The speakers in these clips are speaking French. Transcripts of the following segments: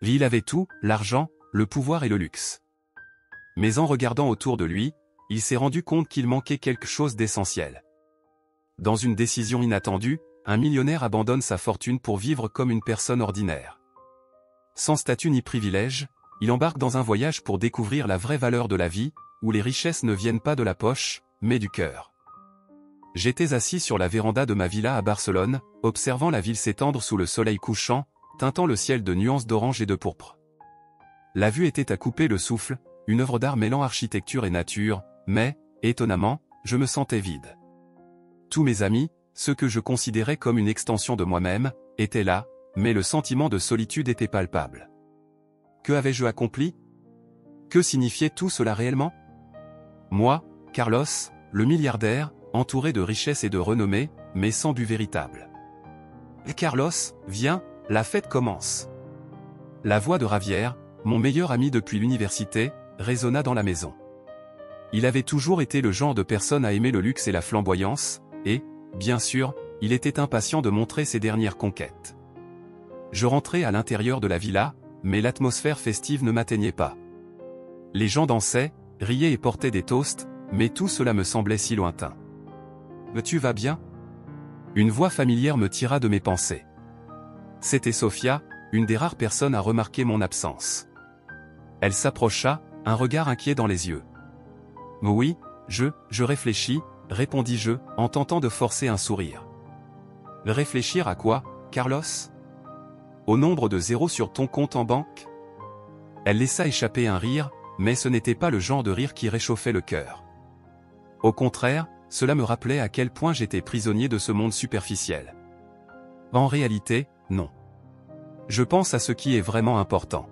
Il avait tout, l'argent, le pouvoir et le luxe. Mais en regardant autour de lui, il s'est rendu compte qu'il manquait quelque chose d'essentiel. Dans une décision inattendue, un millionnaire abandonne sa fortune pour vivre comme une personne ordinaire. Sans statut ni privilège, il embarque dans un voyage pour découvrir la vraie valeur de la vie, où les richesses ne viennent pas de la poche, mais du cœur. J'étais assis sur la véranda de ma villa à Barcelone, observant la ville s'étendre sous le soleil couchant, teintant le ciel de nuances d'orange et de pourpre. La vue était à couper le souffle, une œuvre d'art mêlant architecture et nature, mais, étonnamment, je me sentais vide. Tous mes amis, ceux que je considérais comme une extension de moi-même, étaient là, mais le sentiment de solitude était palpable. Que avais-je accompli? Que signifiait tout cela réellement? Moi, Carlos, le milliardaire, entouré de richesses et de renommée, mais sans but véritable. Carlos, viens, la fête commence. La voix de Javier, mon meilleur ami depuis l'université, résonna dans la maison. Il avait toujours été le genre de personne à aimer le luxe et la flamboyance, et, bien sûr, il était impatient de montrer ses dernières conquêtes. Je rentrais à l'intérieur de la villa, mais l'atmosphère festive ne m'atteignait pas. Les gens dansaient, riaient et portaient des toasts, mais tout cela me semblait si lointain. « Tu vas bien ?» Une voix familière me tira de mes pensées. C'était Sofia, une des rares personnes à remarquer mon absence. Elle s'approcha, un regard inquiet dans les yeux. « Oui, je réfléchis, » répondis-je, en tentant de forcer un sourire. « Réfléchir à quoi, Carlos ? Au nombre de zéros sur ton compte en banque ?» Elle laissa échapper un rire, mais ce n'était pas le genre de rire qui réchauffait le cœur. Au contraire, cela me rappelait à quel point j'étais prisonnier de ce monde superficiel. En réalité, non. Je pense à ce qui est vraiment important.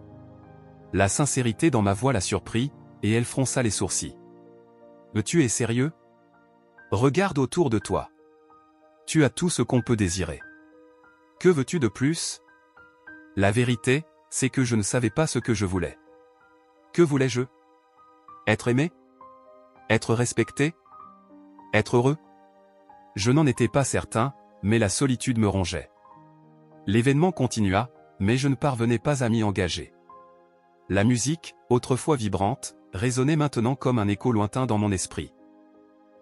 La sincérité dans ma voix la surprit, et elle fronça les sourcils. « Tu es sérieux ? Regarde autour de toi. Tu as tout ce qu'on peut désirer. Que veux-tu de plus ? La vérité, c'est que je ne savais pas ce que je voulais. Que voulais-je ? Être aimé ? Être respecté ? Être heureux ? Je n'en étais pas certain, mais la solitude me rongeait. L'événement continua, mais je ne parvenais pas à m'y engager. La musique, autrefois vibrante, résonnait maintenant comme un écho lointain dans mon esprit.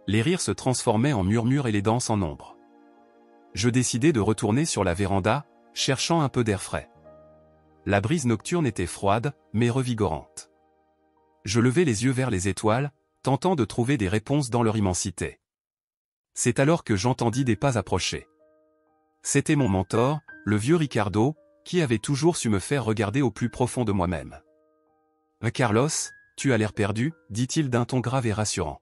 Les rires se transformaient en murmures et les danses en ombre. Je décidai de retourner sur la véranda, cherchant un peu d'air frais. La brise nocturne était froide, mais revigorante. Je levai les yeux vers les étoiles, tentant de trouver des réponses dans leur immensité. C'est alors que j'entendis des pas approcher. C'était mon mentor, le vieux Ricardo, qui avait toujours su me faire regarder au plus profond de moi-même. « Carlos, tu as l'air perdu » dit-il d'un ton grave et rassurant.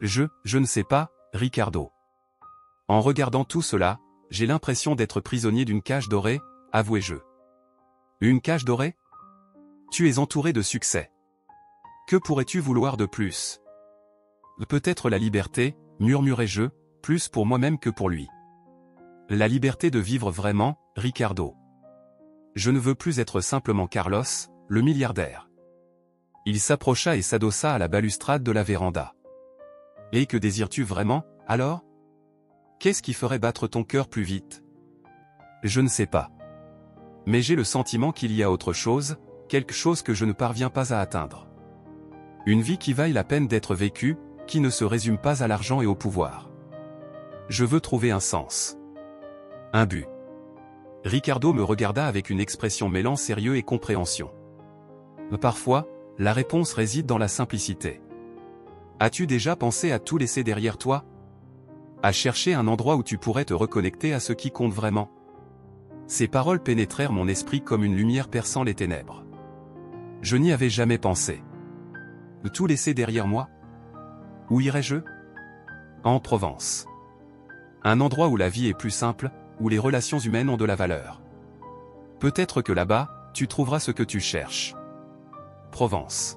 Je ne sais pas, Ricardo. En regardant tout cela, j'ai l'impression d'être prisonnier d'une cage dorée, avouai-je. Une cage dorée ? Tu es entouré de succès. Que pourrais-tu vouloir de plus ? Peut-être la liberté, murmurai-je, plus pour moi-même que pour lui. La liberté de vivre vraiment, Ricardo. Je ne veux plus être simplement Carlos, le milliardaire. Il s'approcha et s'adossa à la balustrade de la véranda. Et que désires-tu vraiment, alors ? Qu'est-ce qui ferait battre ton cœur plus vite ? Je ne sais pas. Mais j'ai le sentiment qu'il y a autre chose, quelque chose que je ne parviens pas à atteindre. Une vie qui vaille la peine d'être vécue, qui ne se résume pas à l'argent et au pouvoir. Je veux trouver un sens. Un but. Ricardo me regarda avec une expression mêlant sérieux et compréhension. Parfois, la réponse réside dans la simplicité. As-tu déjà pensé à tout laisser derrière toi ? À chercher un endroit où tu pourrais te reconnecter à ce qui compte vraiment ? Ces paroles pénétrèrent mon esprit comme une lumière perçant les ténèbres. Je n'y avais jamais pensé. Tout laisser derrière moi ? Où irais-je ? En Provence. Un endroit où la vie est plus simple, où les relations humaines ont de la valeur. Peut-être que là-bas, tu trouveras ce que tu cherches. Provence.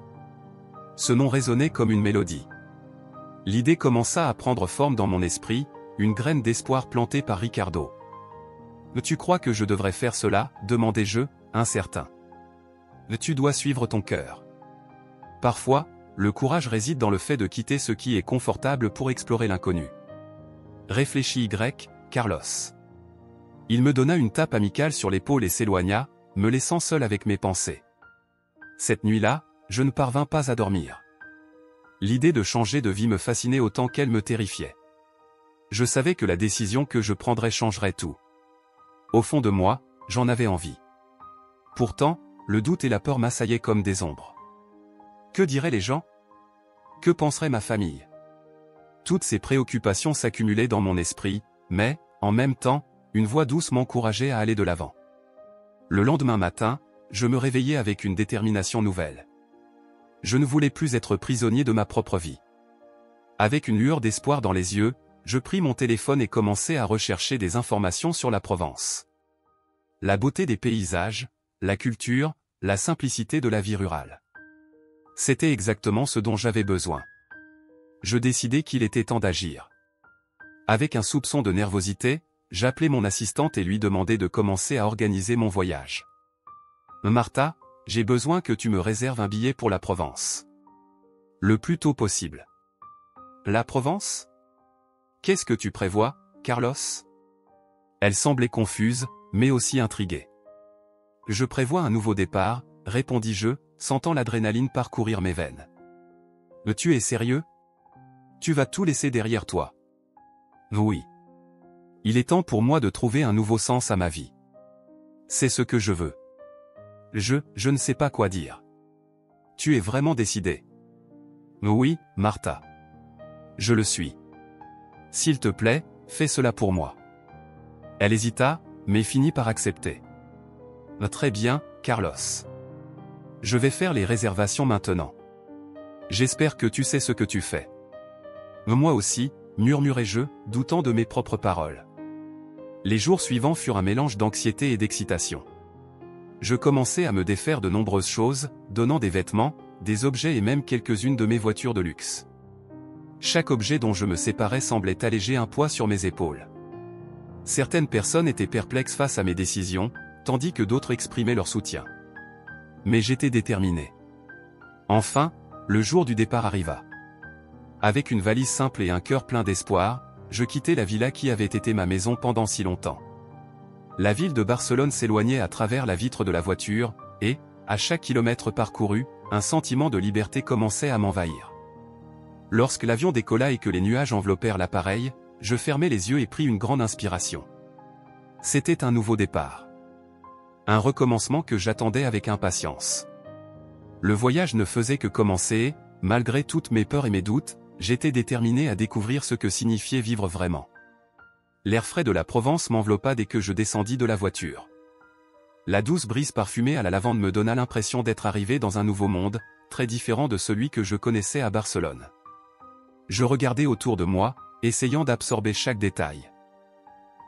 Ce nom résonnait comme une mélodie. L'idée commença à prendre forme dans mon esprit, une graine d'espoir plantée par Ricardo. « Tu crois que je devrais faire cela ?» demandai-je, incertain. « Tu dois suivre ton cœur. Parfois, le courage réside dans le fait de quitter ce qui est confortable pour explorer l'inconnu. Réfléchis Carlos. Il me donna une tape amicale sur l'épaule et s'éloigna, me laissant seul avec mes pensées. Cette nuit-là, je ne parvins pas à dormir. L'idée de changer de vie me fascinait autant qu'elle me terrifiait. Je savais que la décision que je prendrais changerait tout. Au fond de moi, j'en avais envie. Pourtant, le doute et la peur m'assaillaient comme des ombres. Que diraient les gens? Que penserait ma famille? Toutes ces préoccupations s'accumulaient dans mon esprit, mais, en même temps, une voix douce m'encourageait à aller de l'avant. Le lendemain matin, je me réveillais avec une détermination nouvelle. Je ne voulais plus être prisonnier de ma propre vie. Avec une lueur d'espoir dans les yeux, je pris mon téléphone et commençai à rechercher des informations sur la Provence. La beauté des paysages, la culture, la simplicité de la vie rurale. C'était exactement ce dont j'avais besoin. Je décidai qu'il était temps d'agir. Avec un soupçon de nervosité, j'appelai mon assistante et lui demandai de commencer à organiser mon voyage. « Martha, j'ai besoin que tu me réserves un billet pour la Provence. Le plus tôt possible. » « La Provence? Qu'est-ce que tu prévois, Carlos? » Elle semblait confuse, mais aussi intriguée. « Je prévois un nouveau départ, » répondis-je, sentant l'adrénaline parcourir mes veines. « Tu es sérieux? Tu vas tout laisser derrière toi? » « Oui. Il est temps pour moi de trouver un nouveau sens à ma vie. C'est ce que je veux. Je ne sais pas quoi dire. Tu es vraiment décidée? » « Oui, Martha. Je le suis. S'il te plaît, fais cela pour moi. » Elle hésita, mais finit par accepter. « Très bien, Carlos. Je vais faire les réservations maintenant. J'espère que tu sais ce que tu fais. » « Moi aussi, » murmurai-je, doutant de mes propres paroles. Les jours suivants furent un mélange d'anxiété et d'excitation. Je commençai à me défaire de nombreuses choses, donnant des vêtements, des objets et même quelques-unes de mes voitures de luxe. Chaque objet dont je me séparais semblait alléger un poids sur mes épaules. Certaines personnes étaient perplexes face à mes décisions, tandis que d'autres exprimaient leur soutien. Mais j'étais déterminé. Enfin, le jour du départ arriva. Avec une valise simple et un cœur plein d'espoir, je quittai la villa qui avait été ma maison pendant si longtemps. La ville de Barcelone s'éloignait à travers la vitre de la voiture, et, à chaque kilomètre parcouru, un sentiment de liberté commençait à m'envahir. Lorsque l'avion décolla et que les nuages enveloppèrent l'appareil, je fermai les yeux et pris une grande inspiration. C'était un nouveau départ. Un recommencement que j'attendais avec impatience. Le voyage ne faisait que commencer et, malgré toutes mes peurs et mes doutes, j'étais déterminé à découvrir ce que signifiait vivre vraiment. L'air frais de la Provence m'enveloppa dès que je descendis de la voiture. La douce brise parfumée à la lavande me donna l'impression d'être arrivé dans un nouveau monde, très différent de celui que je connaissais à Barcelone. Je regardais autour de moi, essayant d'absorber chaque détail.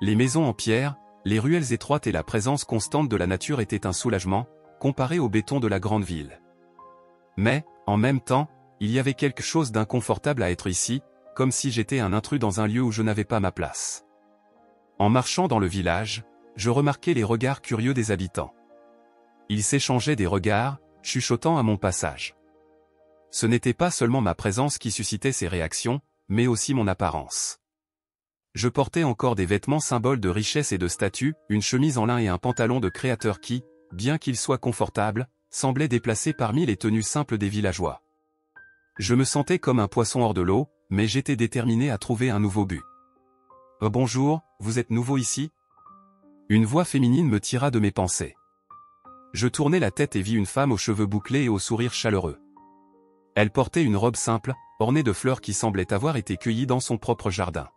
Les maisons en pierre, les ruelles étroites et la présence constante de la nature étaient un soulagement, comparé au béton de la grande ville. Mais, en même temps, il y avait quelque chose d'inconfortable à être ici, comme si j'étais un intrus dans un lieu où je n'avais pas ma place. En marchant dans le village, je remarquai les regards curieux des habitants. Ils s'échangeaient des regards, chuchotant à mon passage. Ce n'était pas seulement ma présence qui suscitait ces réactions, mais aussi mon apparence. Je portais encore des vêtements symboles de richesse et de statut, une chemise en lin et un pantalon de créateur qui, bien qu'ils soient confortables, semblaient déplacés parmi les tenues simples des villageois. Je me sentais comme un poisson hors de l'eau, mais j'étais déterminé à trouver un nouveau but. « Bonjour, vous êtes nouveau ici ?» Une voix féminine me tira de mes pensées. Je tournai la tête et vis une femme aux cheveux bouclés et au sourire chaleureux. Elle portait une robe simple, ornée de fleurs qui semblaient avoir été cueillies dans son propre jardin.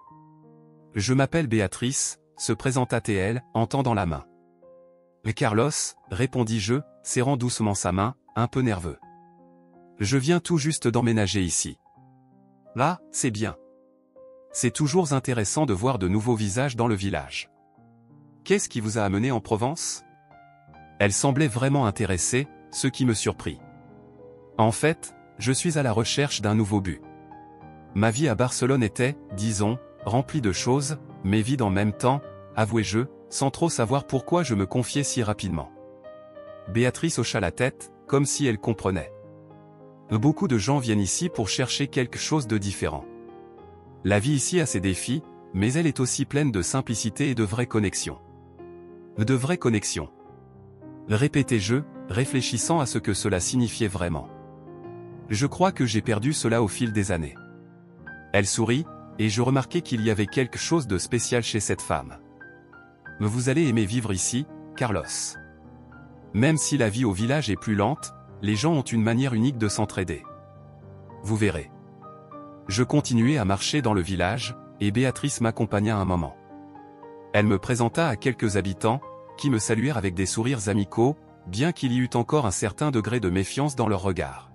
« Je m'appelle Béatrice », se présenta-t-elle, en tendant la main. « Carlos », répondis-je, serrant doucement sa main, un peu nerveux. « Je viens tout juste d'emménager ici. »« Là, c'est bien. C'est toujours intéressant de voir de nouveaux visages dans le village. Qu'est-ce qui vous a amené en Provence ?» Elle semblait vraiment intéressée, ce qui me surprit. « En fait, je suis à la recherche d'un nouveau but. Ma vie à Barcelone était, disons, remplie de choses, mais vide en même temps, avouai-je, sans trop savoir pourquoi je me confiais si rapidement. » Béatrice hocha la tête, comme si elle comprenait. Beaucoup de gens viennent ici pour chercher quelque chose de différent. La vie ici a ses défis, mais elle est aussi pleine de simplicité et de vraies connexions. De vraies connexions. Répétai-je, réfléchissant à ce que cela signifiait vraiment. Je crois que j'ai perdu cela au fil des années. Elle sourit, et je remarquai qu'il y avait quelque chose de spécial chez cette femme. Vous allez aimer vivre ici, Carlos. Même si la vie au village est plus lente, les gens ont une manière unique de s'entraider. Vous verrez. Je continuai à marcher dans le village, et Béatrice m'accompagna un moment. Elle me présenta à quelques habitants, qui me saluèrent avec des sourires amicaux, bien qu'il y eût encore un certain degré de méfiance dans leur regard.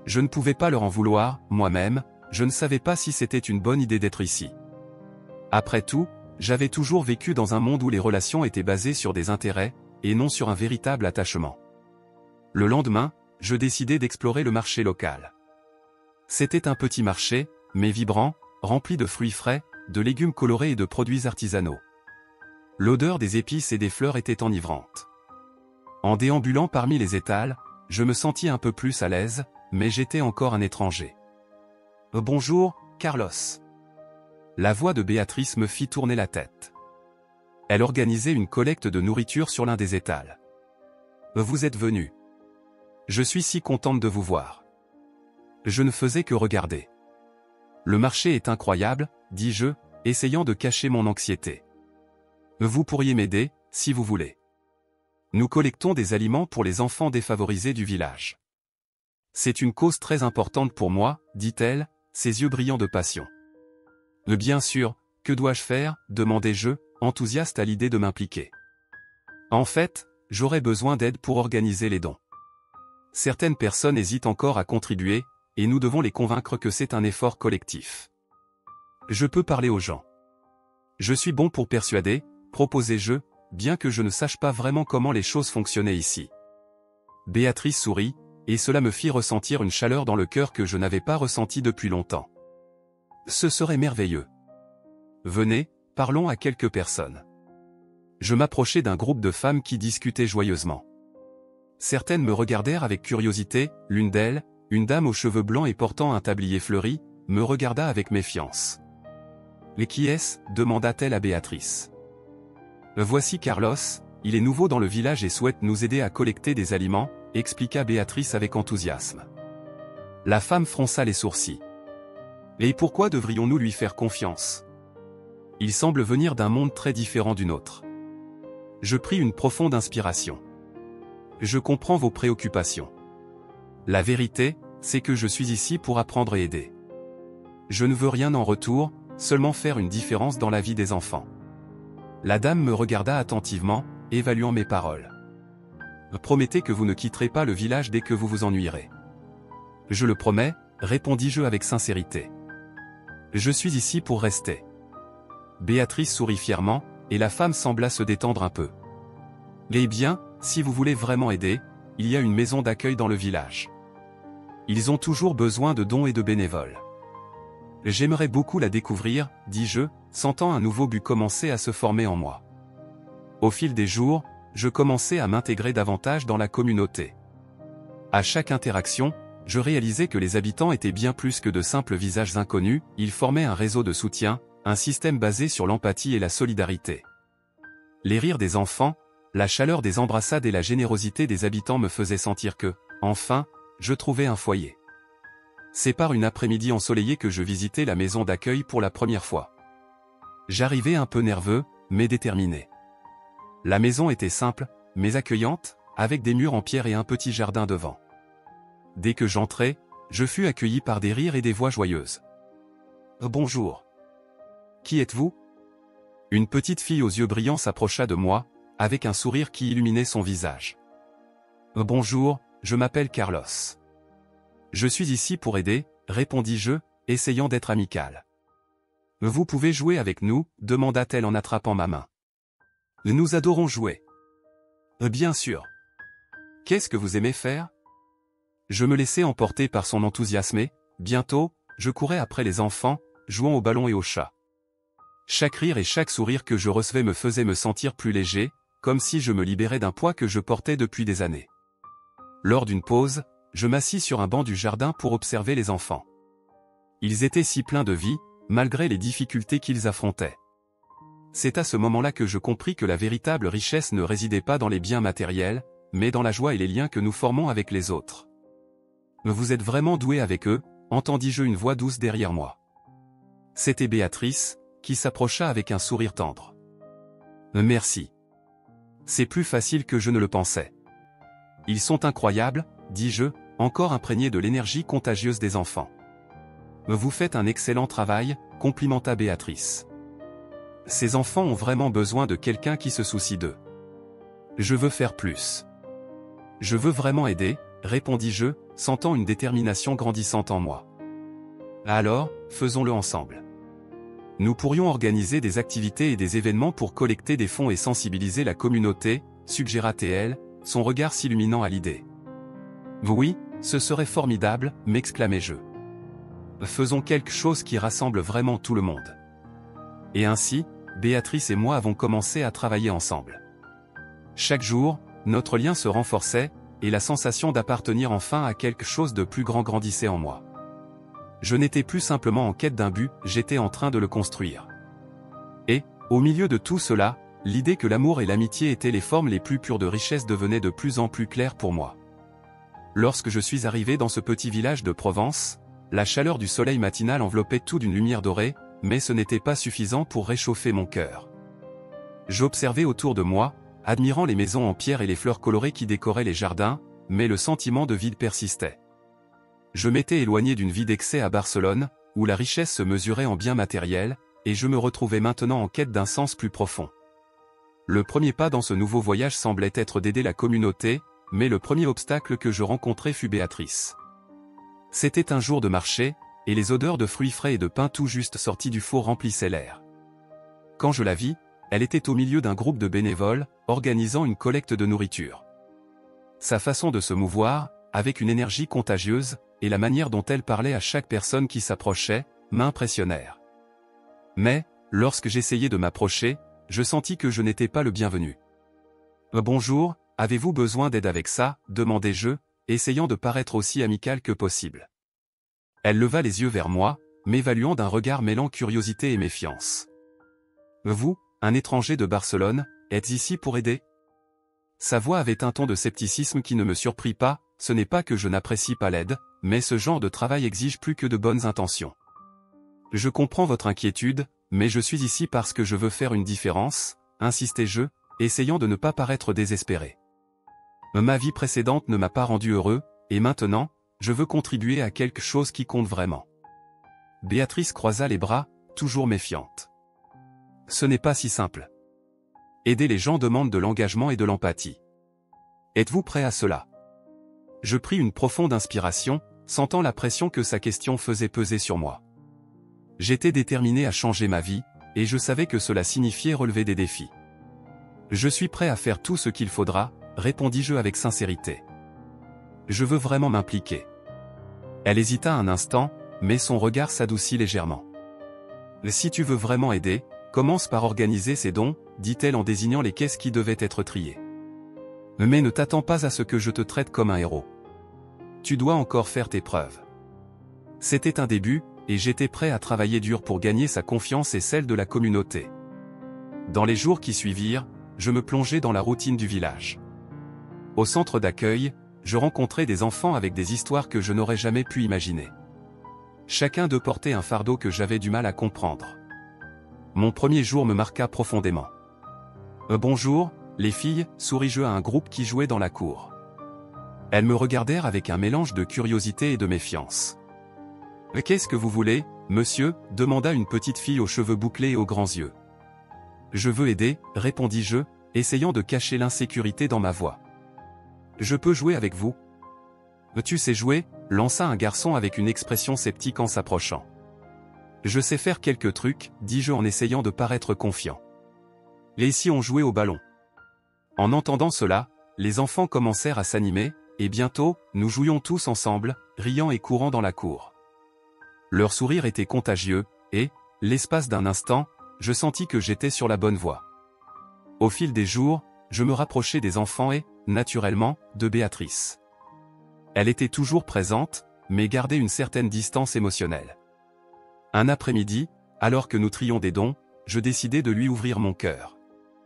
Je ne pouvais pas leur en vouloir, moi-même, je ne savais pas si c'était une bonne idée d'être ici. Après tout, j'avais toujours vécu dans un monde où les relations étaient basées sur des intérêts, et non sur un véritable attachement. Le lendemain, je décidai d'explorer le marché local. C'était un petit marché, mais vibrant, rempli de fruits frais, de légumes colorés et de produits artisanaux. L'odeur des épices et des fleurs était enivrante. En déambulant parmi les étals, je me sentis un peu plus à l'aise, mais j'étais encore un étranger. « Bonjour, Carlos. » La voix de Béatrice me fit tourner la tête. Elle organisait une collecte de nourriture sur l'un des étals. « Vous êtes venu. Je suis si contente de vous voir. » Je ne faisais que regarder. « Le marché est incroyable, » dis-je, essayant de cacher mon anxiété. « Vous pourriez m'aider, si vous voulez. Nous collectons des aliments pour les enfants défavorisés du village. » C'est une cause très importante pour moi, dit-elle, ses yeux brillants de passion. « Bien sûr, que dois-je faire ?» demandai-je, enthousiaste à l'idée de m'impliquer. « En fait, j'aurais besoin d'aide pour organiser les dons. Certaines personnes hésitent encore à contribuer, et nous devons les convaincre que c'est un effort collectif. Je peux parler aux gens. Je suis bon pour persuader, proposai-je, bien que je ne sache pas vraiment comment les choses fonctionnaient ici. » Béatrice sourit, et cela me fit ressentir une chaleur dans le cœur que je n'avais pas ressentie depuis longtemps. Ce serait merveilleux. Venez, parlons à quelques personnes. Je m'approchai d'un groupe de femmes qui discutaient joyeusement. Certaines me regardèrent avec curiosité, l'une d'elles, une dame aux cheveux blancs et portant un tablier fleuri, me regarda avec méfiance. « Et qui est-ce » demanda-t-elle à Béatrice. « Voici Carlos, il est nouveau dans le village et souhaite nous aider à collecter des aliments, » expliqua Béatrice avec enthousiasme. La femme fronça les sourcils. « Et pourquoi devrions-nous lui faire confiance ? Il semble venir d'un monde très différent du nôtre. » Je pris une profonde inspiration. « Je comprends vos préoccupations. La vérité, c'est que je suis ici pour apprendre et aider. Je ne veux rien en retour, seulement faire une différence dans la vie des enfants. » La dame me regarda attentivement, évaluant mes paroles. « Promettez que vous ne quitterez pas le village dès que vous vous ennuierez. »« Je le promets, » répondis-je avec sincérité. « Je suis ici pour rester. » Béatrice sourit fièrement, et la femme sembla se détendre un peu. « Eh bien, si vous voulez vraiment aider, il y a une maison d'accueil dans le village. Ils ont toujours besoin de dons et de bénévoles. J'aimerais beaucoup la découvrir, dis-je, sentant un nouveau but commencer à se former en moi. Au fil des jours, je commençais à m'intégrer davantage dans la communauté. À chaque interaction, je réalisais que les habitants étaient bien plus que de simples visages inconnus, ils formaient un réseau de soutien, un système basé sur l'empathie et la solidarité. Les rires des enfants, la chaleur des embrassades et la générosité des habitants me faisaient sentir que, enfin, je trouvais un foyer. C'est par une après-midi ensoleillée que je visitais la maison d'accueil pour la première fois. J'arrivais un peu nerveux, mais déterminé. La maison était simple, mais accueillante, avec des murs en pierre et un petit jardin devant. Dès que j'entrai, je fus accueilli par des rires et des voix joyeuses. « Bonjour. Qui êtes-vous » Une petite fille aux yeux brillants s'approcha de moi, avec un sourire qui illuminait son visage. « Bonjour, je m'appelle Carlos. Je suis ici pour aider, » répondis-je, essayant d'être amical. « Vous pouvez jouer avec nous » demanda-t-elle en attrapant ma main. « Nous adorons jouer. »« Bien sûr. Qu'est-ce que vous aimez faire ?» Je me laissai emporter par son enthousiasme et, bientôt, je courais après les enfants, jouant au ballon et au chat. Chaque rire et chaque sourire que je recevais me faisait me sentir plus léger, comme si je me libérais d'un poids que je portais depuis des années. Lors d'une pause, je m'assis sur un banc du jardin pour observer les enfants. Ils étaient si pleins de vie, malgré les difficultés qu'ils affrontaient. c'est à ce moment-là que je compris que la véritable richesse ne résidait pas dans les biens matériels, mais dans la joie et les liens que nous formons avec les autres. Vous êtes vraiment doué avec eux, entendis-je une voix douce derrière moi. C'était Béatrice, qui s'approcha avec un sourire tendre. Merci. C'est plus facile que je ne le pensais. Ils sont incroyables, dis-je, encore imprégné de l'énergie contagieuse des enfants. Vous faites un excellent travail, complimenta Béatrice. Ces enfants ont vraiment besoin de quelqu'un qui se soucie d'eux. Je veux faire plus. Je veux vraiment aider, répondis-je, sentant une détermination grandissante en moi. Alors, faisons-le ensemble. Nous pourrions organiser des activités et des événements pour collecter des fonds et sensibiliser la communauté, suggéra TL, son regard s'illuminant à l'idée. Oui, ce serait formidable, m'exclamai-je. Faisons quelque chose qui rassemble vraiment tout le monde. Et ainsi, Béatrice et moi avons commencé à travailler ensemble. Chaque jour, notre lien se renforçait, et la sensation d'appartenir enfin à quelque chose de plus grand grandissait en moi. Je n'étais plus simplement en quête d'un but, j'étais en train de le construire. Et, au milieu de tout cela, l'idée que l'amour et l'amitié étaient les formes les plus pures de richesse devenait de plus en plus claire pour moi. Lorsque je suis arrivé dans ce petit village de Provence, la chaleur du soleil matinal enveloppait tout d'une lumière dorée, mais ce n'était pas suffisant pour réchauffer mon cœur. J'observais autour de moi, admirant les maisons en pierre et les fleurs colorées qui décoraient les jardins, mais le sentiment de vide persistait. Je m'étais éloigné d'une vie d'excès à Barcelone, où la richesse se mesurait en biens matériels, et je me retrouvais maintenant en quête d'un sens plus profond. Le premier pas dans ce nouveau voyage semblait être d'aider la communauté, mais le premier obstacle que je rencontrai fut Béatrice. C'était un jour de marché, et les odeurs de fruits frais et de pain tout juste sortis du four remplissaient l'air. Quand je la vis, elle était au milieu d'un groupe de bénévoles, organisant une collecte de nourriture. Sa façon de se mouvoir, avec une énergie contagieuse, et la manière dont elle parlait à chaque personne qui s'approchait, m'impressionnèrent. Mais, lorsque j'essayais de m'approcher, je sentis que je n'étais pas le bienvenu. « Bonjour, avez-vous besoin d'aide avec ça ?» demandai-je, essayant de paraître aussi amical que possible. Elle leva les yeux vers moi, m'évaluant d'un regard mêlant curiosité et méfiance. « Vous, un étranger de Barcelone, êtes ici pour aider ?» Sa voix avait un ton de scepticisme qui ne me surprit pas, ce n'est pas que je n'apprécie pas l'aide, mais ce genre de travail exige plus que de bonnes intentions. Je comprends votre inquiétude, mais je suis ici parce que je veux faire une différence, insistai-je, essayant de ne pas paraître désespéré. Ma vie précédente ne m'a pas rendu heureux, et maintenant, je veux contribuer à quelque chose qui compte vraiment. Béatrice croisa les bras, toujours méfiante. Ce n'est pas si simple. Aider les gens demande de l'engagement et de l'empathie. Êtes-vous prêt à cela? Je pris une profonde inspiration, sentant la pression que sa question faisait peser sur moi. J'étais déterminé à changer ma vie, et je savais que cela signifiait relever des défis. Je suis prêt à faire tout ce qu'il faudra, répondis-je avec sincérité. Je veux vraiment m'impliquer. Elle hésita un instant, mais son regard s'adoucit légèrement. Si tu veux vraiment aider, commence par organiser ces dons, dit-elle en désignant les caisses qui devaient être triées. Mais ne t'attends pas à ce que je te traite comme un héros. Tu dois encore faire tes preuves. C'était un début, et j'étais prêt à travailler dur pour gagner sa confiance et celle de la communauté. Dans les jours qui suivirent, je me plongeai dans la routine du village. Au centre d'accueil, je rencontrai des enfants avec des histoires que je n'aurais jamais pu imaginer. Chacun d'eux portait un fardeau que j'avais du mal à comprendre. Mon premier jour me marqua profondément. Bonjour, les filles, souris-je à un groupe qui jouait dans la cour. Elles me regardèrent avec un mélange de curiosité et de méfiance. Qu'est-ce que vous voulez, monsieur demanda une petite fille aux cheveux bouclés et aux grands yeux. Je veux aider, répondis-je, essayant de cacher l'insécurité dans ma voix. Je peux jouer avec vous? Tu sais jouer? Lança un garçon avec une expression sceptique en s'approchant. Je sais faire quelques trucs, dis-je en essayant de paraître confiant. Et si on jouait au ballon? En entendant cela, les enfants commencèrent à s'animer, et bientôt, nous jouions tous ensemble, riant et courant dans la cour. Leur sourire était contagieux, et, l'espace d'un instant, je sentis que j'étais sur la bonne voie. Au fil des jours, je me rapprochai des enfants et, naturellement, de Béatrice. Elle était toujours présente, mais gardait une certaine distance émotionnelle. Un après-midi, alors que nous trions des dons, je décidai de lui ouvrir mon cœur.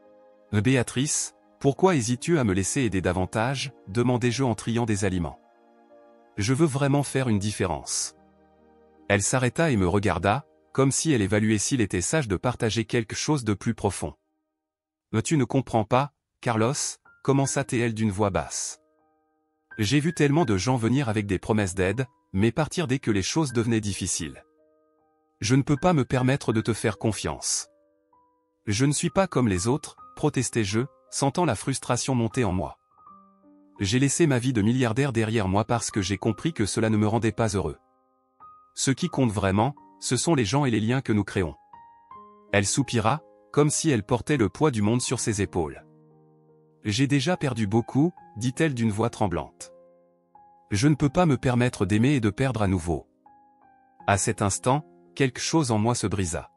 « Béatrice, pourquoi hésites-tu à me laisser aider davantage ?» demandai-je en triant des aliments. « Je veux vraiment faire une différence. » Elle s'arrêta et me regarda, comme si elle évaluait s'il était sage de partager quelque chose de plus profond. « Tu ne comprends pas, Carlos ?» commença-t-elle d'une voix basse. « J'ai vu tellement de gens venir avec des promesses d'aide, mais partir dès que les choses devenaient difficiles. Je ne peux pas me permettre de te faire confiance. Je ne suis pas comme les autres, protestai-je, sentant la frustration monter en moi. J'ai laissé ma vie de milliardaire derrière moi parce que j'ai compris que cela ne me rendait pas heureux. Ce qui compte vraiment, ce sont les gens et les liens que nous créons. » Elle soupira, comme si elle portait le poids du monde sur ses épaules. « J'ai déjà perdu beaucoup, dit-elle d'une voix tremblante. Je ne peux pas me permettre d'aimer et de perdre à nouveau. » À cet instant, quelque chose en moi se brisa.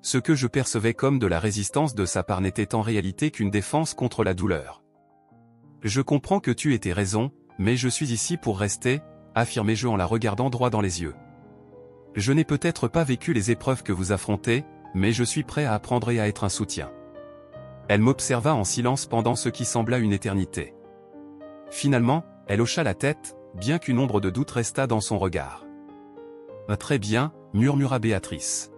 Ce que je percevais comme de la résistance de sa part n'était en réalité qu'une défense contre la douleur. « Je comprends que tu aies tes raisons, mais je suis ici pour rester, » affirmai-je en la regardant droit dans les yeux. « Je n'ai peut-être pas vécu les épreuves que vous affrontez, mais je suis prêt à apprendre et à être un soutien. » Elle m'observa en silence pendant ce qui sembla une éternité. Finalement, elle hocha la tête, bien qu'une ombre de doute restât dans son regard. « Très bien, » murmura Béatrice.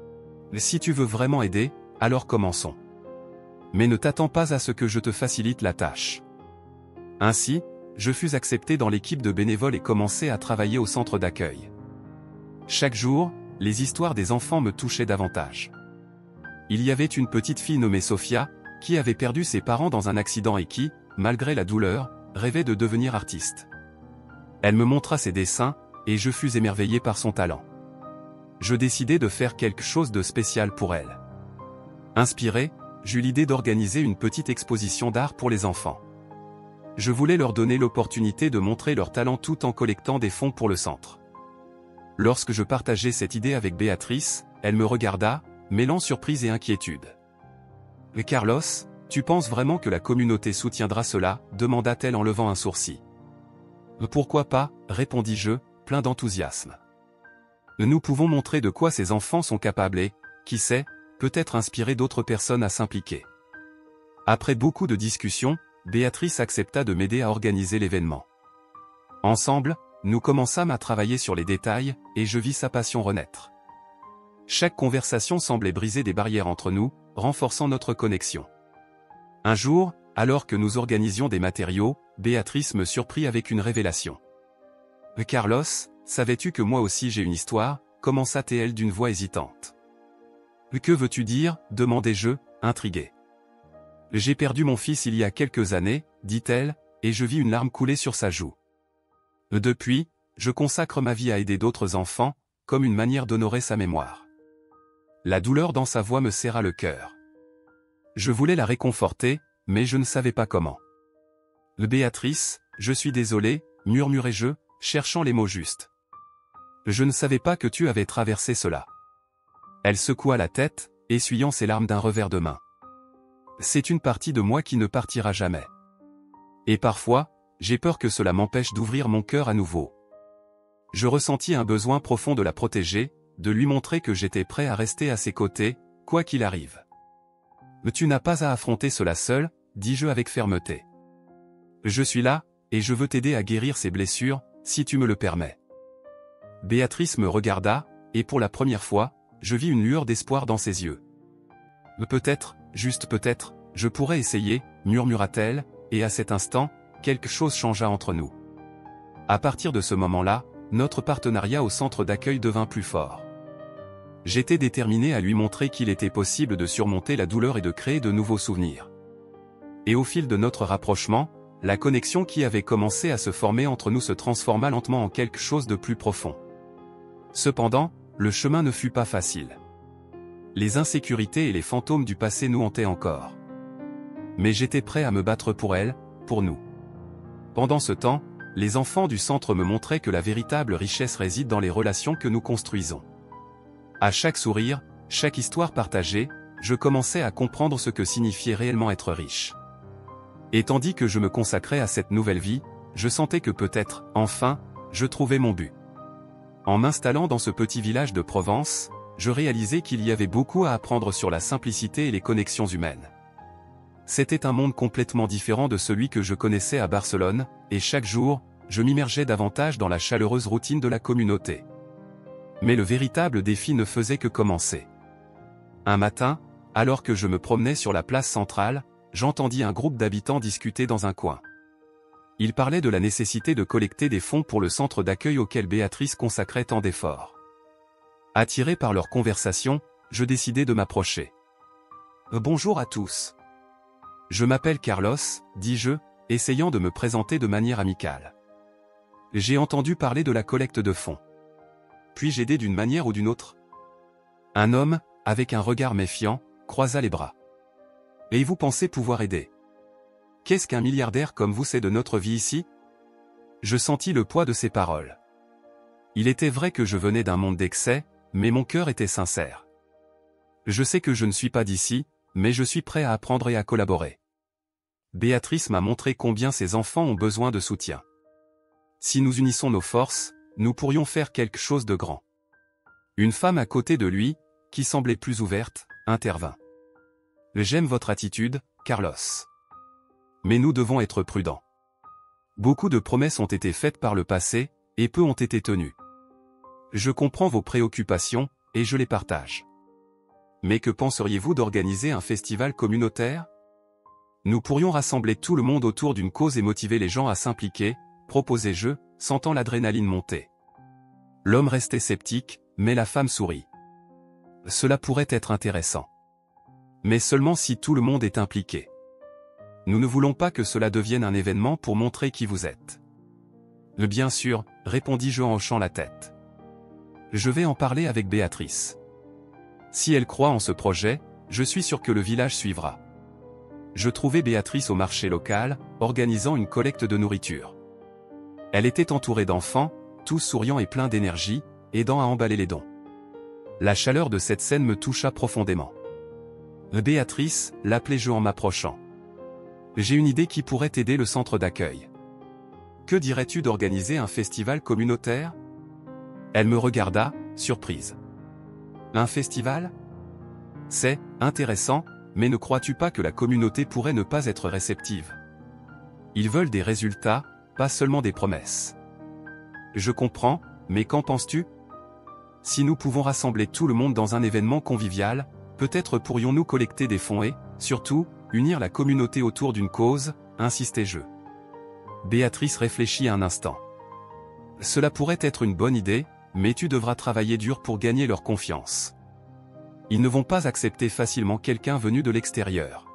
« Si tu veux vraiment aider, alors commençons. Mais ne t'attends pas à ce que je te facilite la tâche. » Ainsi, je fus accepté dans l'équipe de bénévoles et commençai à travailler au centre d'accueil. Chaque jour, les histoires des enfants me touchaient davantage. Il y avait une petite fille nommée Sophia, qui avait perdu ses parents dans un accident et qui, malgré la douleur, rêvait de devenir artiste. Elle me montra ses dessins, et je fus émerveillé par son talent. Je décidai de faire quelque chose de spécial pour elle. Inspiré, j'eus l'idée d'organiser une petite exposition d'art pour les enfants. Je voulais leur donner l'opportunité de montrer leur talent tout en collectant des fonds pour le centre. Lorsque je partageai cette idée avec Béatrice, elle me regarda, mêlant surprise et inquiétude. « Carlos, tu penses vraiment que la communauté soutiendra cela ?» demanda-t-elle en levant un sourcil. « Pourquoi pas ?» répondis-je, plein d'enthousiasme. « Nous pouvons montrer de quoi ces enfants sont capables et, qui sait, peut-être inspirer d'autres personnes à s'impliquer. » Après beaucoup de discussions, Béatrice accepta de m'aider à organiser l'événement. Ensemble, nous commençâmes à travailler sur les détails, et je vis sa passion renaître. Chaque conversation semblait briser des barrières entre nous, renforçant notre connexion. Un jour, alors que nous organisions des matériaux, Béatrice me surprit avec une révélation. « Carlos, savais-tu que moi aussi j'ai une histoire ?» commença-t-elle d'une voix hésitante. « Que veux-tu dire ?» demandai-je, intrigué. « J'ai perdu mon fils il y a quelques années, » dit-elle, et je vis une larme couler sur sa joue. « Depuis, je consacre ma vie à aider d'autres enfants, comme une manière d'honorer sa mémoire. » La douleur dans sa voix me serra le cœur. Je voulais la réconforter, mais je ne savais pas comment. « Béatrice, je suis désolé, » murmurai-je, cherchant les mots justes. « Je ne savais pas que tu avais traversé cela. » Elle secoua la tête, essuyant ses larmes d'un revers de main. « C'est une partie de moi qui ne partira jamais. Et parfois, j'ai peur que cela m'empêche d'ouvrir mon cœur à nouveau. » Je ressentis un besoin profond de la protéger, de lui montrer que j'étais prêt à rester à ses côtés, quoi qu'il arrive. « Mais tu n'as pas à affronter cela seul, » dis-je avec fermeté. « Je suis là, et je veux t'aider à guérir ces blessures, si tu me le permets. » Béatrice me regarda, et pour la première fois, je vis une lueur d'espoir dans ses yeux. « Peut-être, juste peut-être, je pourrais essayer, » murmura-t-elle, et à cet instant, quelque chose changea entre nous. À partir de ce moment-là, notre partenariat au centre d'accueil devint plus fort. J'étais déterminé à lui montrer qu'il était possible de surmonter la douleur et de créer de nouveaux souvenirs. Et au fil de notre rapprochement, la connexion qui avait commencé à se former entre nous se transforma lentement en quelque chose de plus profond. Cependant, le chemin ne fut pas facile. Les insécurités et les fantômes du passé nous hantaient encore. Mais j'étais prêt à me battre pour elle, pour nous. Pendant ce temps, les enfants du centre me montraient que la véritable richesse réside dans les relations que nous construisons. À chaque sourire, chaque histoire partagée, je commençais à comprendre ce que signifiait réellement être riche. Et tandis que je me consacrais à cette nouvelle vie, je sentais que peut-être, enfin, je trouvais mon but. En m'installant dans ce petit village de Provence, je réalisais qu'il y avait beaucoup à apprendre sur la simplicité et les connexions humaines. C'était un monde complètement différent de celui que je connaissais à Barcelone, et chaque jour, je m'immergeais davantage dans la chaleureuse routine de la communauté. Mais le véritable défi ne faisait que commencer. Un matin, alors que je me promenais sur la place centrale, j'entendis un groupe d'habitants discuter dans un coin. Ils parlaient de la nécessité de collecter des fonds pour le centre d'accueil auquel Béatrice consacrait tant d'efforts. Attiré par leur conversation, je décidai de m'approcher. « Bonjour à tous. Je m'appelle Carlos, dis-je, essayant de me présenter de manière amicale. J'ai entendu parler de la collecte de fonds. Puis-je aider d'une manière ou d'une autre ?» Un homme, avec un regard méfiant, croisa les bras. « Et vous pensez pouvoir aider ? Qu'est-ce qu'un milliardaire comme vous sait de notre vie ici ?» Je sentis le poids de ses paroles. Il était vrai que je venais d'un monde d'excès, mais mon cœur était sincère. Je sais que je ne suis pas d'ici, mais je suis prêt à apprendre et à collaborer. Béatrice m'a montré combien ses enfants ont besoin de soutien. Si nous unissons nos forces, nous pourrions faire quelque chose de grand. Une femme à côté de lui, qui semblait plus ouverte, intervint. « J'aime votre attitude, Carlos. Mais nous devons être prudents. Beaucoup de promesses ont été faites par le passé, et peu ont été tenues. Je comprends vos préoccupations, et je les partage. Mais que penseriez-vous d'organiser un festival communautaire ? Nous pourrions rassembler tout le monde autour d'une cause et motiver les gens à s'impliquer, proposai-je, sentant l'adrénaline monter. L'homme restait sceptique, mais la femme sourit. Cela pourrait être intéressant. Mais seulement si tout le monde est impliqué. Nous ne voulons pas que cela devienne un événement pour montrer qui vous êtes. Bien sûr, répondis-je en hochant la tête. Je vais en parler avec Béatrice. Si elle croit en ce projet, je suis sûr que le village suivra. Je trouvai Béatrice au marché local, organisant une collecte de nourriture. Elle était entourée d'enfants, tous souriants et pleins d'énergie, aidant à emballer les dons. La chaleur de cette scène me toucha profondément. Béatrice, l'appelai-je en m'approchant. J'ai une idée qui pourrait aider le centre d'accueil. Que dirais-tu d'organiser un festival communautaire ? Elle me regarda, surprise. Un festival ? C'est intéressant, mais ne crois-tu pas que la communauté pourrait ne pas être réceptive ? Ils veulent des résultats, pas seulement des promesses. Je comprends, mais qu'en penses-tu ? Si nous pouvons rassembler tout le monde dans un événement convivial, peut-être pourrions-nous collecter des fonds et, surtout, unir la communauté autour d'une cause, insistai-je. Béatrice réfléchit un instant. Cela pourrait être une bonne idée, mais tu devras travailler dur pour gagner leur confiance. Ils ne vont pas accepter facilement quelqu'un venu de l'extérieur.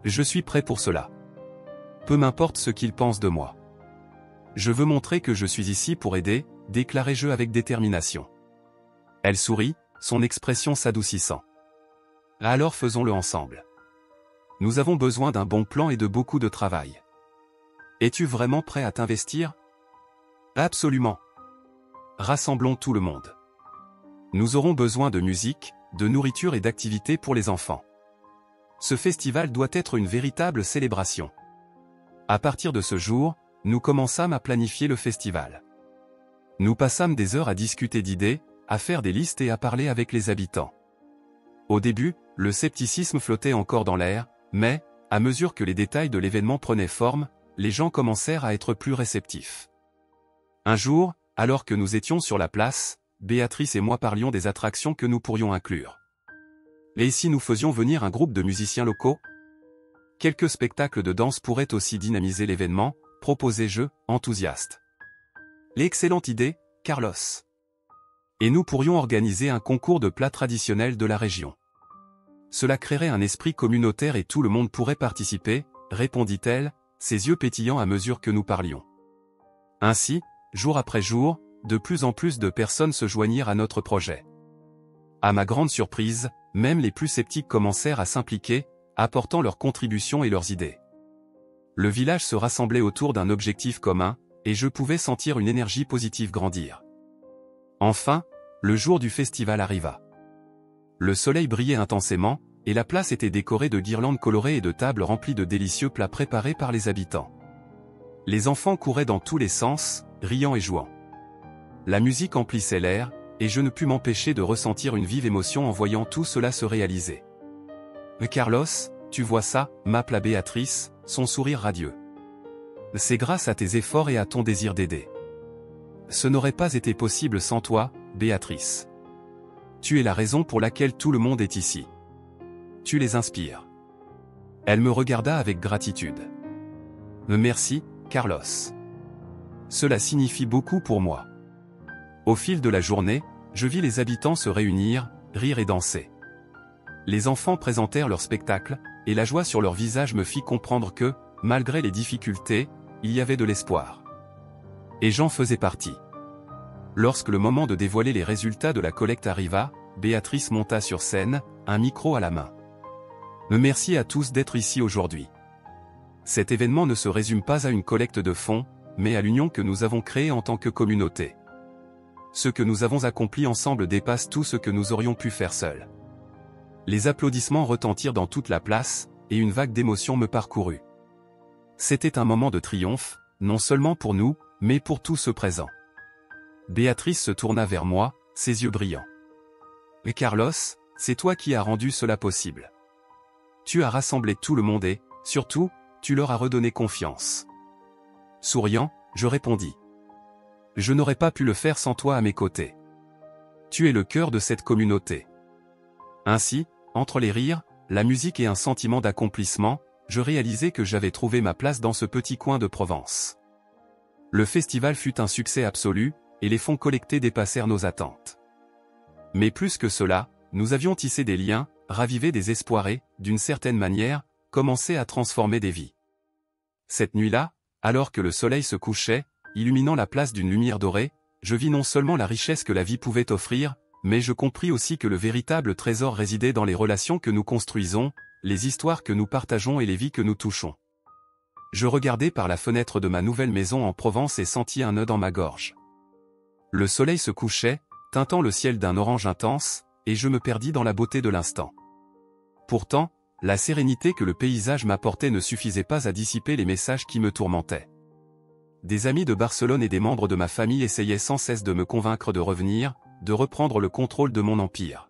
Je suis prêt pour cela. Peu m'importe ce qu'ils pensent de moi. Je veux montrer que je suis ici pour aider, déclarai-je avec détermination. Elle sourit, son expression s'adoucissant. Alors faisons-le ensemble. Nous avons besoin d'un bon plan et de beaucoup de travail. Es-tu vraiment prêt à t'investir ? Absolument. Rassemblons tout le monde. Nous aurons besoin de musique, de nourriture et d'activités pour les enfants. Ce festival doit être une véritable célébration. À partir de ce jour, nous commençâmes à planifier le festival. Nous passâmes des heures à discuter d'idées, à faire des listes et à parler avec les habitants. Au début, le scepticisme flottait encore dans l'air, mais, à mesure que les détails de l'événement prenaient forme, les gens commencèrent à être plus réceptifs. Un jour, alors que nous étions sur la place, Béatrice et moi parlions des attractions que nous pourrions inclure. Et si nous faisions venir un groupe de musiciens locaux ? Quelques spectacles de danse pourraient aussi dynamiser l'événement, proposai-je, enthousiaste. L'excellente idée, Carlos. Et nous pourrions organiser un concours de plats traditionnels de la région. Cela créerait un esprit communautaire et tout le monde pourrait participer, répondit-elle, ses yeux pétillants à mesure que nous parlions. Ainsi, jour après jour, de plus en plus de personnes se joignirent à notre projet. À ma grande surprise, même les plus sceptiques commencèrent à s'impliquer, apportant leurs contributions et leurs idées. Le village se rassemblait autour d'un objectif commun, et je pouvais sentir une énergie positive grandir. Enfin, le jour du festival arriva. Le soleil brillait intensément, et la place était décorée de guirlandes colorées et de tables remplies de délicieux plats préparés par les habitants. Les enfants couraient dans tous les sens, riant et jouant. La musique emplissait l'air, et je ne pus m'empêcher de ressentir une vive émotion en voyant tout cela se réaliser. « Carlos, tu vois ça » m'appela Béatrice, son sourire radieux. « C'est grâce à tes efforts et à ton désir d'aider. Ce n'aurait pas été possible sans toi, Béatrice. Tu es la raison pour laquelle tout le monde est ici. Tu les inspires. » Elle me regarda avec gratitude. « Merci, Carlos. Cela signifie beaucoup pour moi. » Au fil de la journée, je vis les habitants se réunir, rire et danser. Les enfants présentèrent leur spectacle, et la joie sur leur visage me fit comprendre que, malgré les difficultés, il y avait de l'espoir. Et j'en faisais partie. Lorsque le moment de dévoiler les résultats de la collecte arriva, Béatrice monta sur scène, un micro à la main. Merci à tous d'être ici aujourd'hui. Cet événement ne se résume pas à une collecte de fonds, mais à l'union que nous avons créée en tant que communauté. Ce que nous avons accompli ensemble dépasse tout ce que nous aurions pu faire seuls. Les applaudissements retentirent dans toute la place, et une vague d'émotion me parcourut. C'était un moment de triomphe, non seulement pour nous, mais pour tous ceux présents. Béatrice se tourna vers moi, ses yeux brillants. « Carlos, c'est toi qui as rendu cela possible. Tu as rassemblé tout le monde et, surtout, tu leur as redonné confiance. » Souriant, je répondis. « Je n'aurais pas pu le faire sans toi à mes côtés. Tu es le cœur de cette communauté. » Ainsi, entre les rires, la musique et un sentiment d'accomplissement, je réalisai que j'avais trouvé ma place dans ce petit coin de Provence. Le festival fut un succès absolu, et les fonds collectés dépassèrent nos attentes. Mais plus que cela, nous avions tissé des liens, ravivé des espoirs et, d'une certaine manière, commencé à transformer des vies. Cette nuit-là, alors que le soleil se couchait, illuminant la place d'une lumière dorée, je vis non seulement la richesse que la vie pouvait offrir, mais je compris aussi que le véritable trésor résidait dans les relations que nous construisons, les histoires que nous partageons et les vies que nous touchons. Je regardai par la fenêtre de ma nouvelle maison en Provence et sentis un nœud dans ma gorge. Le soleil se couchait, teintant le ciel d'un orange intense, et je me perdis dans la beauté de l'instant. Pourtant, la sérénité que le paysage m'apportait ne suffisait pas à dissiper les messages qui me tourmentaient. Des amis de Barcelone et des membres de ma famille essayaient sans cesse de me convaincre de revenir, de reprendre le contrôle de mon empire.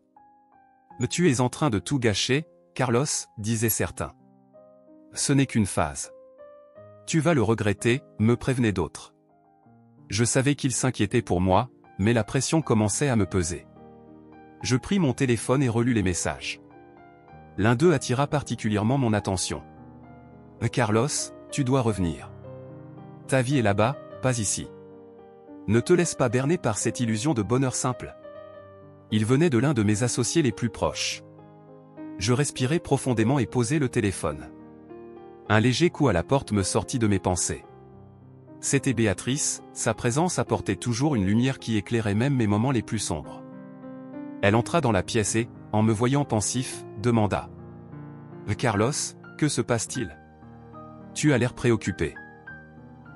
« Tu es en train de tout gâcher, Carlos, disaient certains. Ce n'est qu'une phase. Tu vas le regretter, me prévenaient d'autres. Je savais qu'ils s'inquiétaient pour moi, mais la pression commençait à me peser. Je pris mon téléphone et relus les messages. L'un d'eux attira particulièrement mon attention. « Carlos, tu dois revenir. Ta vie est là-bas, pas ici. Ne te laisse pas berner par cette illusion de bonheur simple. » Il venait de l'un de mes associés les plus proches. Je respirai profondément et posai le téléphone. Un léger coup à la porte me sortit de mes pensées. C'était Béatrice, sa présence apportait toujours une lumière qui éclairait même mes moments les plus sombres. Elle entra dans la pièce et, en me voyant pensif, demanda. « Carlos, que se passe-t-il ? Tu as l'air préoccupé. »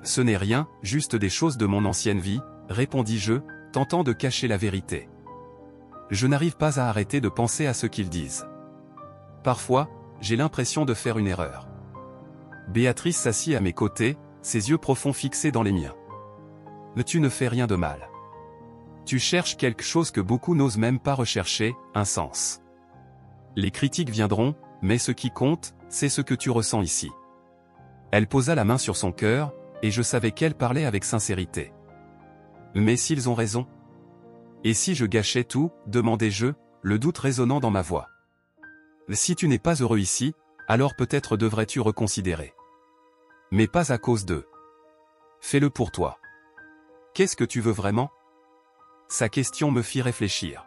« Ce n'est rien, juste des choses de mon ancienne vie, » répondis-je, tentant de cacher la vérité. Je n'arrive pas à arrêter de penser à ce qu'ils disent. Parfois, j'ai l'impression de faire une erreur. Béatrice s'assit à mes côtés, ses yeux profonds fixés dans les miens. « Tu ne fais rien de mal. Tu cherches quelque chose que beaucoup n'osent même pas rechercher, un sens. Les critiques viendront, mais ce qui compte, c'est ce que tu ressens ici. » Elle posa la main sur son cœur, et je savais qu'elle parlait avec sincérité. « Mais s'ils ont raison ? Et si je gâchais tout ?» demandai-je, le doute résonnant dans ma voix. « Si tu n'es pas heureux ici, alors peut-être devrais-tu reconsidérer. Mais pas à cause d'eux. Fais-le pour toi. Qu'est-ce que tu veux vraiment ?» Sa question me fit réfléchir.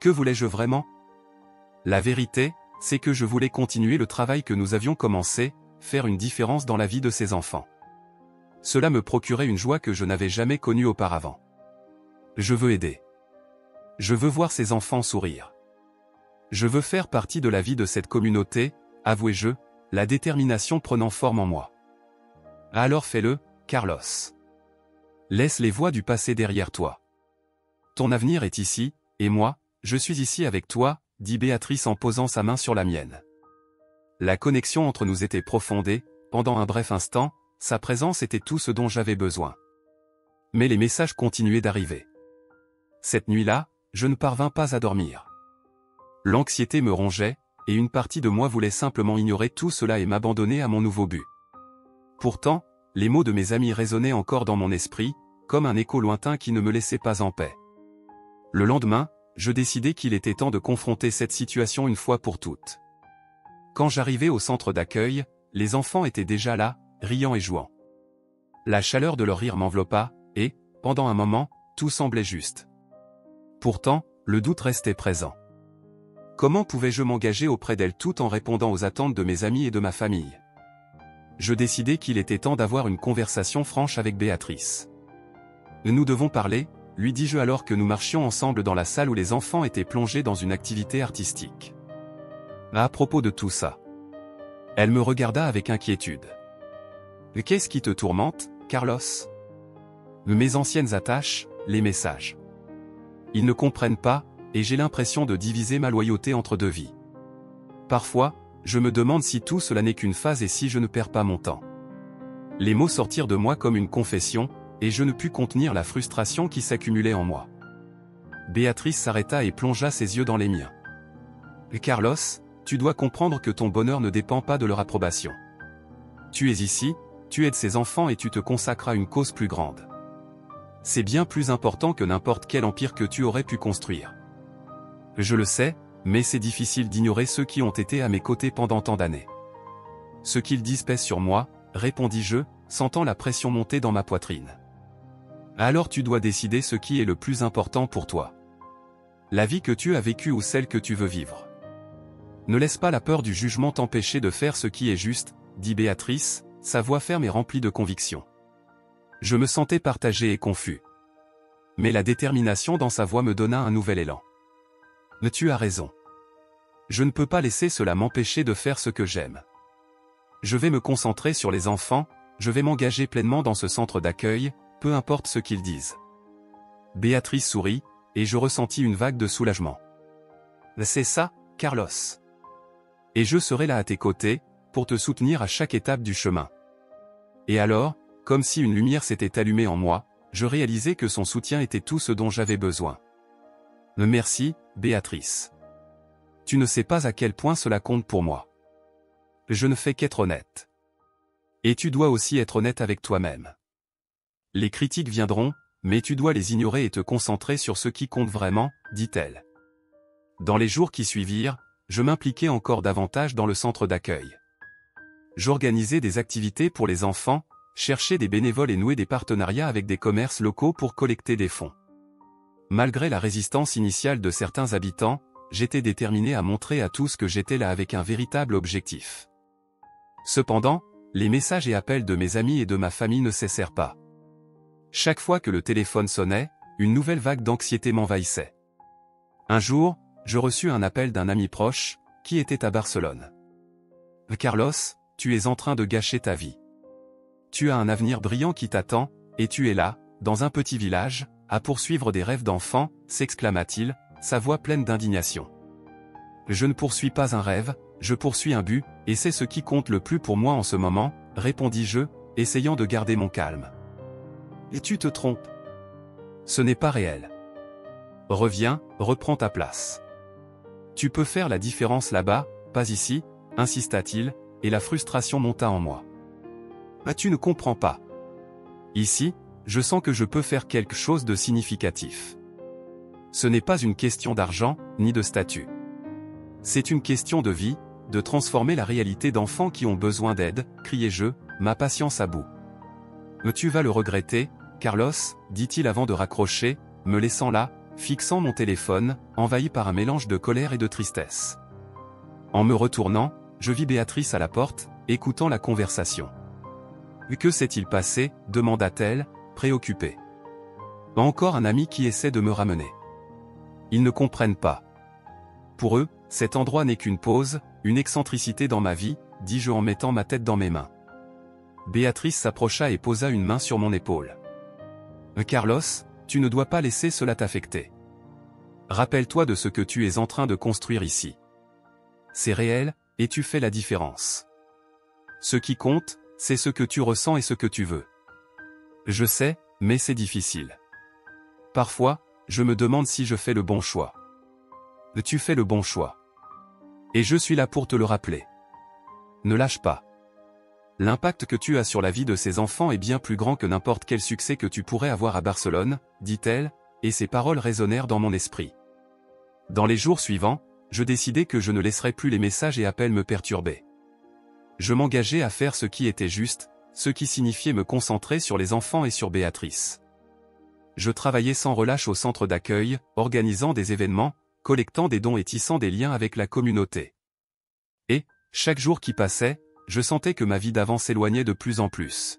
Que voulais-je vraiment ? La vérité, c'est que je voulais continuer le travail que nous avions commencé, faire une différence dans la vie de ces enfants. Cela me procurait une joie que je n'avais jamais connue auparavant. Je veux aider. Je veux voir ces enfants sourire. Je veux faire partie de la vie de cette communauté, avouai-je, la détermination prenant forme en moi. Alors fais-le, Carlos. Laisse les voix du passé derrière toi. Ton avenir est ici, et moi, je suis ici avec toi, dit Béatrice en posant sa main sur la mienne. La connexion entre nous était profonde et, pendant un bref instant, sa présence était tout ce dont j'avais besoin. Mais les messages continuaient d'arriver. Cette nuit-là, je ne parvins pas à dormir. L'anxiété me rongeait, et une partie de moi voulait simplement ignorer tout cela et m'abandonner à mon nouveau but. Pourtant, les mots de mes amis résonnaient encore dans mon esprit, comme un écho lointain qui ne me laissait pas en paix. Le lendemain, je décidai qu'il était temps de confronter cette situation une fois pour toutes. Quand j'arrivai au centre d'accueil, les enfants étaient déjà là, riant et jouant. La chaleur de leur rire m'enveloppa, et, pendant un moment, tout semblait juste. Pourtant, le doute restait présent. Comment pouvais-je m'engager auprès d'elles tout en répondant aux attentes de mes amis et de ma famille? Je décidai qu'il était temps d'avoir une conversation franche avec Béatrice. Nous devons parler, lui dis-je alors que nous marchions ensemble dans la salle où les enfants étaient plongés dans une activité artistique. À propos de tout ça. Elle me regarda avec inquiétude. Qu'est-ce qui te tourmente, Carlos? Mes anciennes attaches, les messages. Ils ne comprennent pas, et j'ai l'impression de diviser ma loyauté entre deux vies. Parfois, je me demande si tout cela n'est qu'une phase et si je ne perds pas mon temps. Les mots sortirent de moi comme une confession, et je ne pus contenir la frustration qui s'accumulait en moi. Béatrice s'arrêta et plongea ses yeux dans les miens. Carlos, tu dois comprendre que ton bonheur ne dépend pas de leur approbation. Tu es ici, tu aides ces enfants et tu te consacres à une cause plus grande. C'est bien plus important que n'importe quel empire que tu aurais pu construire. Je le sais, mais c'est difficile d'ignorer ceux qui ont été à mes côtés pendant tant d'années. Ce qu'ils disent pèse sur moi, répondis-je, sentant la pression monter dans ma poitrine. Alors tu dois décider ce qui est le plus important pour toi. La vie que tu as vécue ou celle que tu veux vivre. Ne laisse pas la peur du jugement t'empêcher de faire ce qui est juste, dit Béatrice, sa voix ferme et remplie de conviction. Je me sentais partagé et confus. Mais la détermination dans sa voix me donna un nouvel élan. Tu as raison. Je ne peux pas laisser cela m'empêcher de faire ce que j'aime. Je vais me concentrer sur les enfants, je vais m'engager pleinement dans ce centre d'accueil, peu importe ce qu'ils disent. Béatrice sourit, et je ressentis une vague de soulagement. C'est ça, Carlos. Et je serai là à tes côtés, pour te soutenir à chaque étape du chemin. Et alors, comme si une lumière s'était allumée en moi, je réalisais que son soutien était tout ce dont j'avais besoin. Merci, Béatrice. Tu ne sais pas à quel point cela compte pour moi. Je ne fais qu'être honnête. Et tu dois aussi être honnête avec toi-même. Les critiques viendront, mais tu dois les ignorer et te concentrer sur ce qui compte vraiment, dit-elle. Dans les jours qui suivirent, je m'impliquai encore davantage dans le centre d'accueil. J'organisais des activités pour les enfants, cherchais des bénévoles et nouais des partenariats avec des commerces locaux pour collecter des fonds. Malgré la résistance initiale de certains habitants, j'étais déterminé à montrer à tous que j'étais là avec un véritable objectif. Cependant, les messages et appels de mes amis et de ma famille ne cessèrent pas. Chaque fois que le téléphone sonnait, une nouvelle vague d'anxiété m'envahissait. Un jour, je reçus un appel d'un ami proche, qui était à Barcelone. « Carlos, tu es en train de gâcher ta vie. Tu as un avenir brillant qui t'attend, et tu es là, dans un petit village, à poursuivre des rêves d'enfant, s'exclama-t-il, sa voix pleine d'indignation. Je ne poursuis pas un rêve, je poursuis un but, et c'est ce qui compte le plus pour moi en ce moment, répondis-je, essayant de garder mon calme. Et tu te trompes. Ce n'est pas réel. Reviens, reprends ta place. Tu peux faire la différence là-bas, pas ici, insista-t-il, et la frustration monta en moi. Tu ne comprends pas. Ici, je sens que je peux faire quelque chose de significatif. Ce n'est pas une question d'argent, ni de statut. C'est une question de vie, de transformer la réalité d'enfants qui ont besoin d'aide, criai-je, ma patience à bout. Tu vas le regretter, Carlos, dit-il avant de raccrocher, me laissant là, fixant mon téléphone, envahi par un mélange de colère et de tristesse. En me retournant, je vis Béatrice à la porte, écoutant la conversation. « Que s'est-il passé » demanda-t-elle, préoccupée. « Encore un ami qui essaie de me ramener. Ils ne comprennent pas. Pour eux, cet endroit n'est qu'une pause, une excentricité dans ma vie, dis-je en mettant ma tête dans mes mains. » Béatrice s'approcha et posa une main sur mon épaule. « Carlos, tu ne dois pas laisser cela t'affecter. Rappelle-toi de ce que tu es en train de construire ici. C'est réel, et tu fais la différence. Ce qui compte, c'est ce que tu ressens et ce que tu veux. Je sais, mais c'est difficile. Parfois, je me demande si je fais le bon choix. Tu fais le bon choix. Et je suis là pour te le rappeler. Ne lâche pas. L'impact que tu as sur la vie de ces enfants est bien plus grand que n'importe quel succès que tu pourrais avoir à Barcelone, dit-elle, et ces paroles résonnèrent dans mon esprit. Dans les jours suivants, je décidai que je ne laisserais plus les messages et appels me perturber. Je m'engageais à faire ce qui était juste, ce qui signifiait me concentrer sur les enfants et sur Béatrice. Je travaillais sans relâche au centre d'accueil, organisant des événements, collectant des dons et tissant des liens avec la communauté. Et, chaque jour qui passait, je sentais que ma vie d'avant s'éloignait de plus en plus.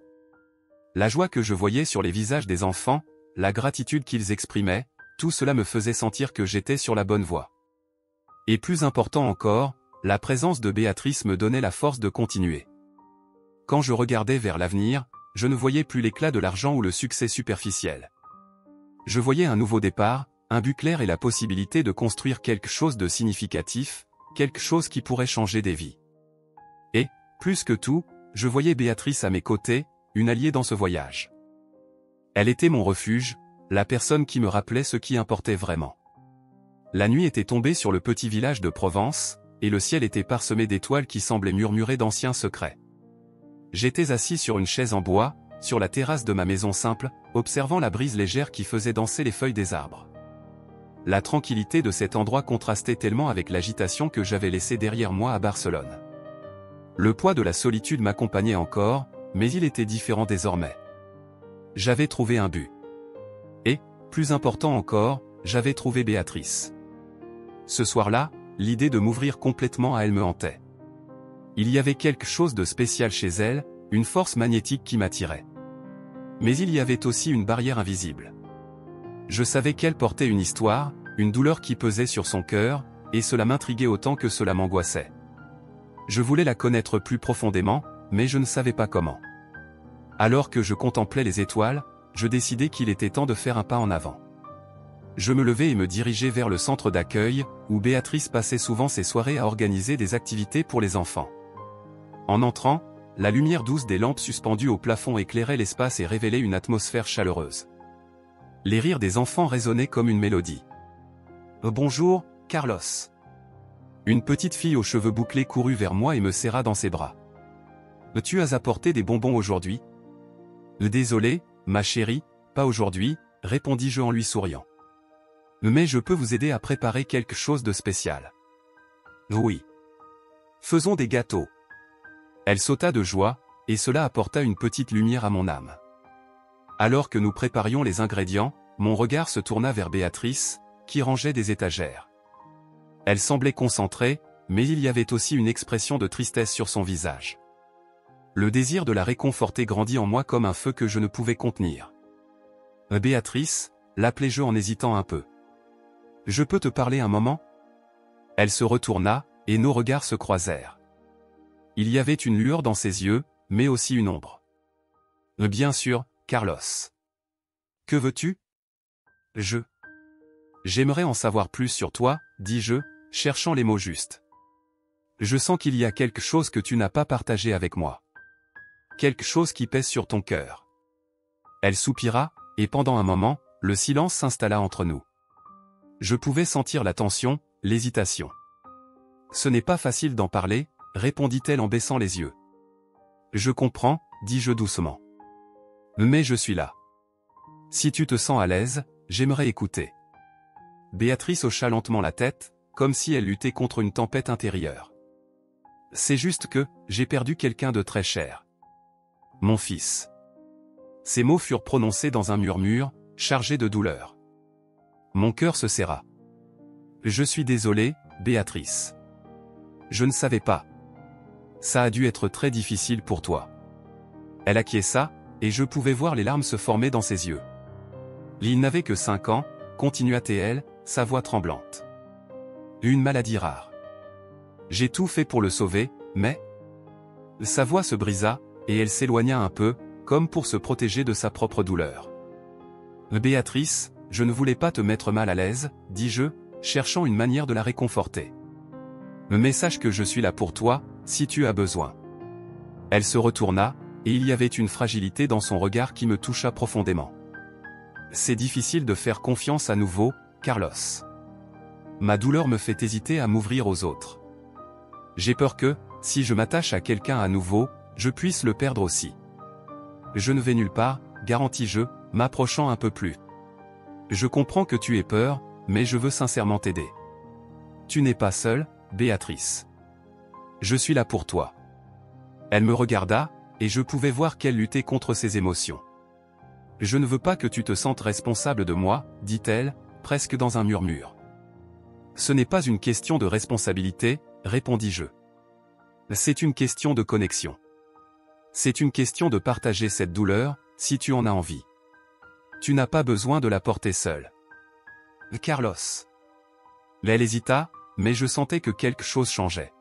La joie que je voyais sur les visages des enfants, la gratitude qu'ils exprimaient, tout cela me faisait sentir que j'étais sur la bonne voie. Et plus important encore, la présence de Béatrice me donnait la force de continuer. Quand je regardais vers l'avenir, je ne voyais plus l'éclat de l'argent ou le succès superficiel. Je voyais un nouveau départ, un but clair et la possibilité de construire quelque chose de significatif, quelque chose qui pourrait changer des vies. Et, plus que tout, je voyais Béatrice à mes côtés, une alliée dans ce voyage. Elle était mon refuge, la personne qui me rappelait ce qui importait vraiment. La nuit était tombée sur le petit village de Provence, et le ciel était parsemé d'étoiles qui semblaient murmurer d'anciens secrets. J'étais assis sur une chaise en bois, sur la terrasse de ma maison simple, observant la brise légère qui faisait danser les feuilles des arbres. La tranquillité de cet endroit contrastait tellement avec l'agitation que j'avais laissée derrière moi à Barcelone. Le poids de la solitude m'accompagnait encore, mais il était différent désormais. J'avais trouvé un but. Et, plus important encore, j'avais trouvé Béatrice. Ce soir-là, l'idée de m'ouvrir complètement à elle me hantait. Il y avait quelque chose de spécial chez elle, une force magnétique qui m'attirait. Mais il y avait aussi une barrière invisible. Je savais qu'elle portait une histoire, une douleur qui pesait sur son cœur, et cela m'intriguait autant que cela m'angoissait. Je voulais la connaître plus profondément, mais je ne savais pas comment. Alors que je contemplais les étoiles, je décidai qu'il était temps de faire un pas en avant. Je me levai et me dirigeai vers le centre d'accueil, où Béatrice passait souvent ses soirées à organiser des activités pour les enfants. En entrant, la lumière douce des lampes suspendues au plafond éclairait l'espace et révélait une atmosphère chaleureuse. Les rires des enfants résonnaient comme une mélodie. « Bonjour, Carlos. » Une petite fille aux cheveux bouclés courut vers moi et me serra dans ses bras. « Tu as apporté des bonbons aujourd'hui ?»« Désolé, ma chérie, pas aujourd'hui, » répondis-je en lui souriant. « Mais je peux vous aider à préparer quelque chose de spécial. »« Oui. Faisons des gâteaux. » Elle sauta de joie, et cela apporta une petite lumière à mon âme. Alors que nous préparions les ingrédients, mon regard se tourna vers Béatrice, qui rangeait des étagères. Elle semblait concentrée, mais il y avait aussi une expression de tristesse sur son visage. Le désir de la réconforter grandit en moi comme un feu que je ne pouvais contenir. « Béatrice » l'appelai-je en hésitant un peu. « Je peux te parler un moment ?» Elle se retourna, et nos regards se croisèrent. Il y avait une lueur dans ses yeux, mais aussi une ombre. « Bien sûr, Carlos. Que veux-tu ? » J'aimerais en savoir plus sur toi, dis-je, cherchant les mots justes. Je sens qu'il y a quelque chose que tu n'as pas partagé avec moi. Quelque chose qui pèse sur ton cœur. Elle soupira, et pendant un moment, le silence s'installa entre nous. Je pouvais sentir la tension, l'hésitation. Ce n'est pas facile d'en parler, répondit-elle en baissant les yeux. Je comprends, dis-je doucement. Mais je suis là. Si tu te sens à l'aise, j'aimerais écouter. Béatrice hocha lentement la tête, comme si elle luttait contre une tempête intérieure. C'est juste que, j'ai perdu quelqu'un de très cher. Mon fils. Ces mots furent prononcés dans un murmure, chargé de douleur. Mon cœur se serra. Je suis désolé, Béatrice. Je ne savais pas. Ça a dû être très difficile pour toi. Elle acquiesça, et je pouvais voir les larmes se former dans ses yeux. Il n'avait que 5 ans, continua-t-elle, sa voix tremblante. Une maladie rare. J'ai tout fait pour le sauver, mais... Sa voix se brisa, et elle s'éloigna un peu, comme pour se protéger de sa propre douleur. Béatrice, je ne voulais pas te mettre mal à l'aise, dis-je, cherchant une manière de la réconforter. Mais sache que je suis là pour toi, si tu as besoin. Elle se retourna, et il y avait une fragilité dans son regard qui me toucha profondément. C'est difficile de faire confiance à nouveau, Carlos. Ma douleur me fait hésiter à m'ouvrir aux autres. J'ai peur que, si je m'attache à quelqu'un à nouveau, je puisse le perdre aussi. Je ne vais nulle part, garantis-je, m'approchant un peu plus. Je comprends que tu aies peur, mais je veux sincèrement t'aider. Tu n'es pas seule, Béatrice. Je suis là pour toi. Elle me regarda, et je pouvais voir qu'elle luttait contre ses émotions. Je ne veux pas que tu te sentes responsable de moi, dit-elle, presque dans un murmure. Ce n'est pas une question de responsabilité, répondis-je. C'est une question de connexion. C'est une question de partager cette douleur, si tu en as envie. Tu n'as pas besoin de la porter seule. Carlos. Elle hésita, mais je sentais que quelque chose changeait.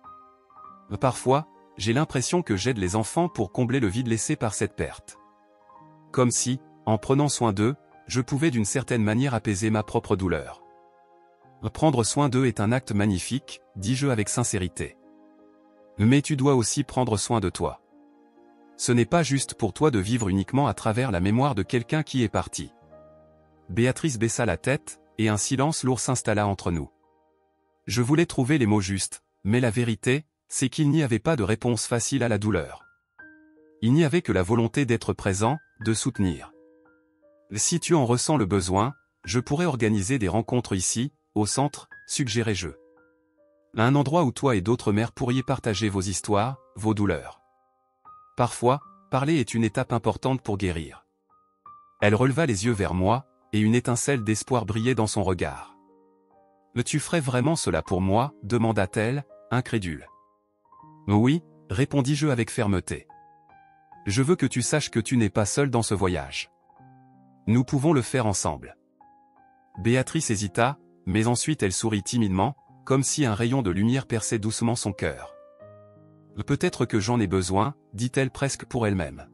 Parfois, j'ai l'impression que j'aide les enfants pour combler le vide laissé par cette perte. Comme si, en prenant soin d'eux, je pouvais d'une certaine manière apaiser ma propre douleur. Prendre soin d'eux est un acte magnifique, dis-je avec sincérité. Mais tu dois aussi prendre soin de toi. Ce n'est pas juste pour toi de vivre uniquement à travers la mémoire de quelqu'un qui est parti. Béatrice baissa la tête, et un silence lourd s'installa entre nous. Je voulais trouver les mots justes, mais la vérité, c'est qu'il n'y avait pas de réponse facile à la douleur. Il n'y avait que la volonté d'être présent, de soutenir. Si tu en ressens le besoin, je pourrais organiser des rencontres ici, au centre, suggérai-je. Un endroit où toi et d'autres mères pourriez partager vos histoires, vos douleurs. Parfois, parler est une étape importante pour guérir. Elle releva les yeux vers moi, et une étincelle d'espoir brillait dans son regard. « Tu ferais vraiment cela pour moi ?» demanda-t-elle, incrédule. « Oui », répondis-je avec fermeté. « Je veux que tu saches que tu n'es pas seul dans ce voyage. Nous pouvons le faire ensemble. » Béatrice hésita, mais ensuite elle sourit timidement, comme si un rayon de lumière perçait doucement son cœur. « Peut-être que j'en ai besoin, dit-elle presque pour elle-même.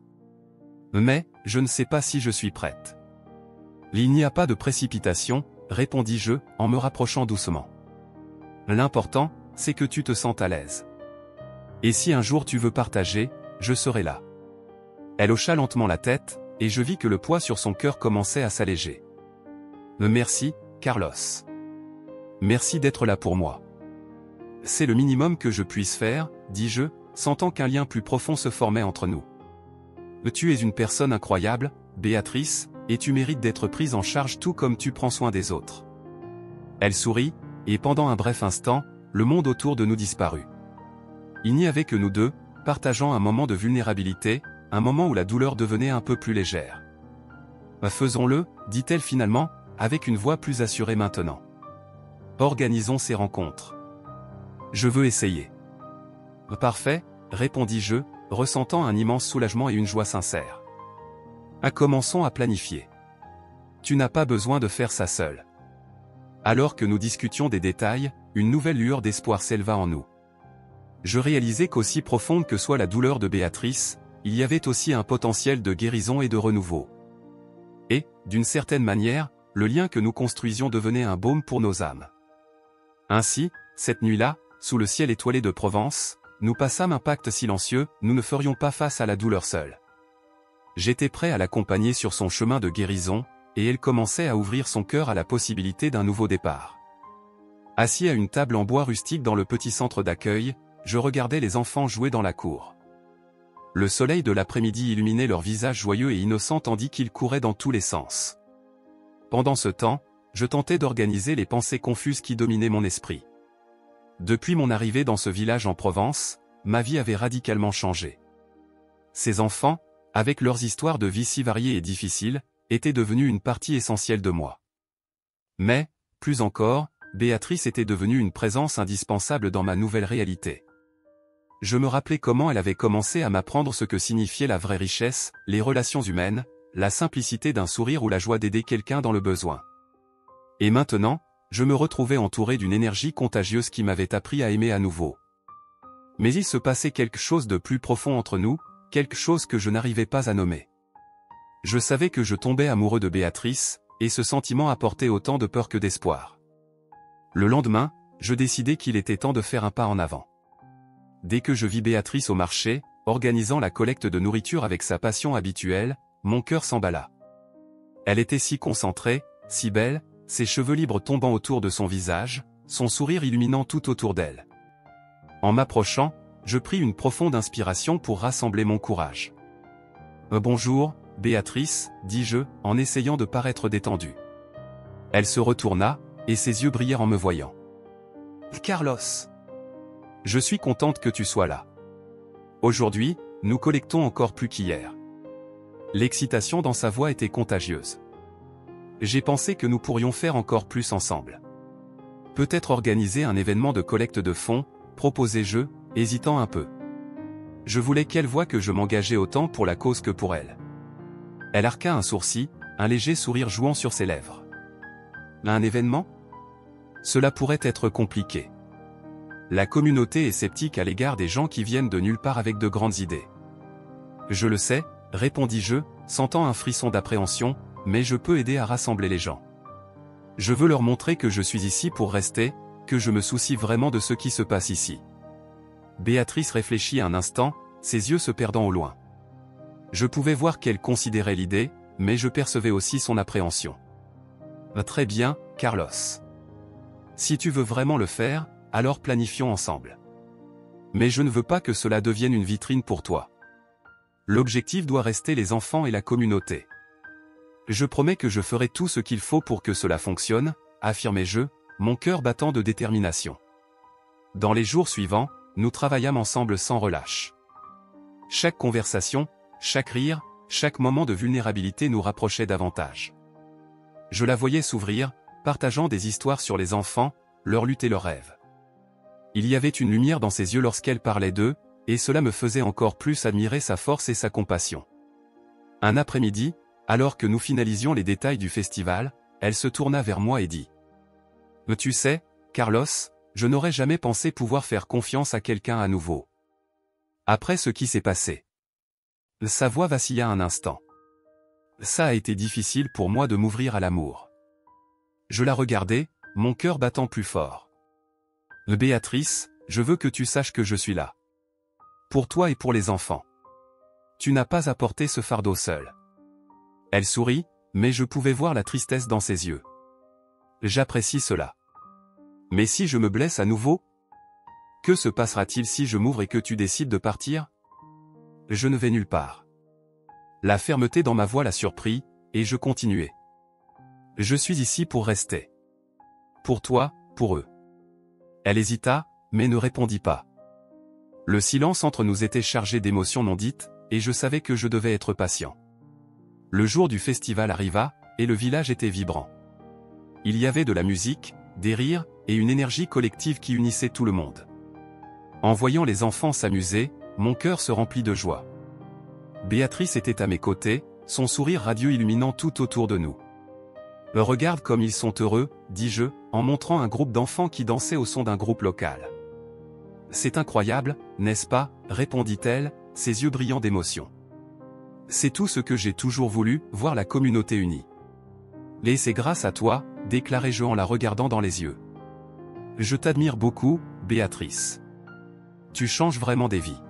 Mais, je ne sais pas si je suis prête. Il n'y a pas de précipitation, répondis-je, en me rapprochant doucement. L'important, c'est que tu te sentes à l'aise. Et si un jour tu veux partager, je serai là. Elle hocha lentement la tête, et je vis que le poids sur son cœur commençait à s'alléger. Merci, Carlos. Merci d'être là pour moi. C'est le minimum que je puisse faire, dis-je, sentant qu'un lien plus profond se formait entre nous. Tu es une personne incroyable, Béatrice, et tu mérites d'être prise en charge tout comme tu prends soin des autres. Elle sourit, et pendant un bref instant, le monde autour de nous disparut. Il n'y avait que nous deux, partageant un moment de vulnérabilité, un moment où la douleur devenait un peu plus légère. Faisons-le, dit-elle finalement, avec une voix plus assurée maintenant. Organisons ces rencontres. Je veux essayer. Parfait, répondis-je, ressentant un immense soulagement et une joie sincère. Commençons à planifier. Tu n'as pas besoin de faire ça seul. Alors que nous discutions des détails, une nouvelle lueur d'espoir s'éleva en nous. Je réalisais qu'aussi profonde que soit la douleur de Béatrice, il y avait aussi un potentiel de guérison et de renouveau. Et, d'une certaine manière, le lien que nous construisions devenait un baume pour nos âmes. Ainsi, cette nuit-là, sous le ciel étoilé de Provence, nous passâmes un pacte silencieux, nous ne ferions pas face à la douleur seule. J'étais prêt à l'accompagner sur son chemin de guérison, et elle commençait à ouvrir son cœur à la possibilité d'un nouveau départ. Assis à une table en bois rustique dans le petit centre d'accueil, je regardais les enfants jouer dans la cour. Le soleil de l'après-midi illuminait leurs visages joyeux et innocents tandis qu'ils couraient dans tous les sens. Pendant ce temps, je tentais d'organiser les pensées confuses qui dominaient mon esprit. Depuis mon arrivée dans ce village en Provence, ma vie avait radicalement changé. Ces enfants, avec leurs histoires de vie si variées et difficiles, étaient devenus une partie essentielle de moi. Mais, plus encore, Béatrice était devenue une présence indispensable dans ma nouvelle réalité. Je me rappelais comment elle avait commencé à m'apprendre ce que signifiait la vraie richesse, les relations humaines, la simplicité d'un sourire ou la joie d'aider quelqu'un dans le besoin. Et maintenant, je me retrouvais entouré d'une énergie contagieuse qui m'avait appris à aimer à nouveau. Mais il se passait quelque chose de plus profond entre nous, quelque chose que je n'arrivais pas à nommer. Je savais que je tombais amoureux de Béatrice, et ce sentiment apportait autant de peur que d'espoir. Le lendemain, je décidai qu'il était temps de faire un pas en avant. Dès que je vis Béatrice au marché, organisant la collecte de nourriture avec sa passion habituelle, mon cœur s'emballa. Elle était si concentrée, si belle, ses cheveux libres tombant autour de son visage, son sourire illuminant tout autour d'elle. En m'approchant, je pris une profonde inspiration pour rassembler mon courage. « Bonjour, Béatrice, dis-je, en essayant de paraître détendu. Elle se retourna, et ses yeux brillèrent en me voyant. « Carlos. Je suis contente que tu sois là. Aujourd'hui, nous collectons encore plus qu'hier. » L'excitation dans sa voix était contagieuse. J'ai pensé que nous pourrions faire encore plus ensemble. Peut-être organiser un événement de collecte de fonds, proposai-je, hésitant un peu. Je voulais qu'elle voie que je m'engageais autant pour la cause que pour elle. Elle arqua un sourcil, un léger sourire jouant sur ses lèvres. Un événement ? Cela pourrait être compliqué. La communauté est sceptique à l'égard des gens qui viennent de nulle part avec de grandes idées. Je le sais, répondis-je, sentant un frisson d'appréhension, mais je peux aider à rassembler les gens. Je veux leur montrer que je suis ici pour rester, que je me soucie vraiment de ce qui se passe ici. Béatrice réfléchit un instant, ses yeux se perdant au loin. Je pouvais voir qu'elle considérait l'idée, mais je percevais aussi son appréhension. Très bien, Carlos. Si tu veux vraiment le faire, alors planifions ensemble. Mais je ne veux pas que cela devienne une vitrine pour toi. L'objectif doit rester les enfants et la communauté. Je promets que je ferai tout ce qu'il faut pour que cela fonctionne, affirmai-je, mon cœur battant de détermination. Dans les jours suivants, nous travaillâmes ensemble sans relâche. Chaque conversation, chaque rire, chaque moment de vulnérabilité nous rapprochait davantage. Je la voyais s'ouvrir, partageant des histoires sur les enfants, leur lutte et leurs rêves. Il y avait une lumière dans ses yeux lorsqu'elle parlait d'eux, et cela me faisait encore plus admirer sa force et sa compassion. Un après-midi, alors que nous finalisions les détails du festival, elle se tourna vers moi et dit « Tu sais, Carlos, je n'aurais jamais pensé pouvoir faire confiance à quelqu'un à nouveau. Après ce qui s'est passé. » Sa voix vacilla un instant. Ça a été difficile pour moi de m'ouvrir à l'amour. Je la regardais, mon cœur battant plus fort. « Béatrice, je veux que tu saches que je suis là. Pour toi et pour les enfants. Tu n'as pas à porter ce fardeau seul. » Elle sourit, mais je pouvais voir la tristesse dans ses yeux. J'apprécie cela. Mais si je me blesse à nouveau? Que se passera-t-il si je m'ouvre et que tu décides de partir? Je ne vais nulle part. La fermeté dans ma voix la surprit, et je continuai. Je suis ici pour rester. Pour toi, pour eux. Elle hésita, mais ne répondit pas. Le silence entre nous était chargé d'émotions non dites, et je savais que je devais être patient. Le jour du festival arriva, et le village était vibrant. Il y avait de la musique, des rires, et une énergie collective qui unissait tout le monde. En voyant les enfants s'amuser, mon cœur se remplit de joie. Béatrice était à mes côtés, son sourire radieux illuminant tout autour de nous. « Regarde comme ils sont heureux, dis-je, en montrant un groupe d'enfants qui dansaient au son d'un groupe local. C'est incroyable, n'est-ce pas, répondit-elle, ses yeux brillants d'émotion. C'est tout ce que j'ai toujours voulu, voir la communauté unie. Et c'est grâce à toi, déclarai-je en la regardant dans les yeux. Je t'admire beaucoup, Béatrice. Tu changes vraiment des vies.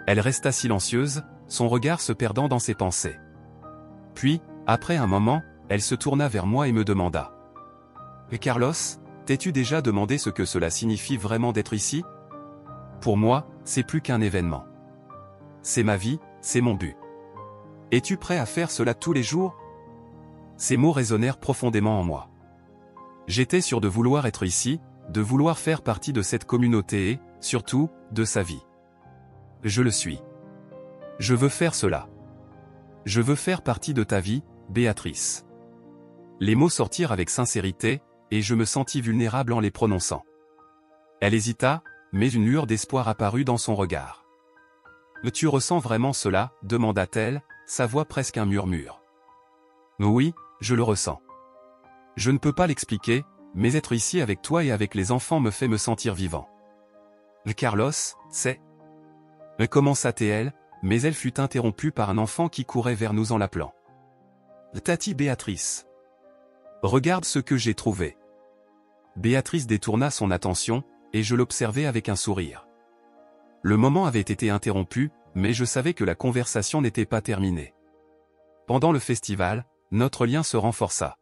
Elle resta silencieuse, son regard se perdant dans ses pensées. Puis, après un moment, elle se tourna vers moi et me demanda. Carlos, t'es-tu déjà demandé ce que cela signifie vraiment d'être ici? Pour moi, c'est plus qu'un événement. C'est ma vie, c'est mon but. Es-tu prêt à faire cela tous les jours? Ces mots résonnèrent profondément en moi. J'étais sûr de vouloir être ici, de vouloir faire partie de cette communauté et, surtout, de sa vie. Je le suis. Je veux faire cela. Je veux faire partie de ta vie, Béatrice. Les mots sortirent avec sincérité, et je me sentis vulnérable en les prononçant. Elle hésita, mais une lueur d'espoir apparut dans son regard. « Tu ressens vraiment cela ?» demanda-t-elle, sa voix presque un murmure. « Oui, je le ressens. Je ne peux pas l'expliquer, mais être ici avec toi et avec les enfants me fait me sentir vivant. »« Carlos, c'est... » commença-t-elle, mais elle fut interrompue par un enfant qui courait vers nous en l'appelant. « Tati Béatrice. Regarde ce que j'ai trouvé. » Béatrice détourna son attention, et je l'observai avec un sourire. Le moment avait été interrompu, mais je savais que la conversation n'était pas terminée. Pendant le festival, notre lien se renforça.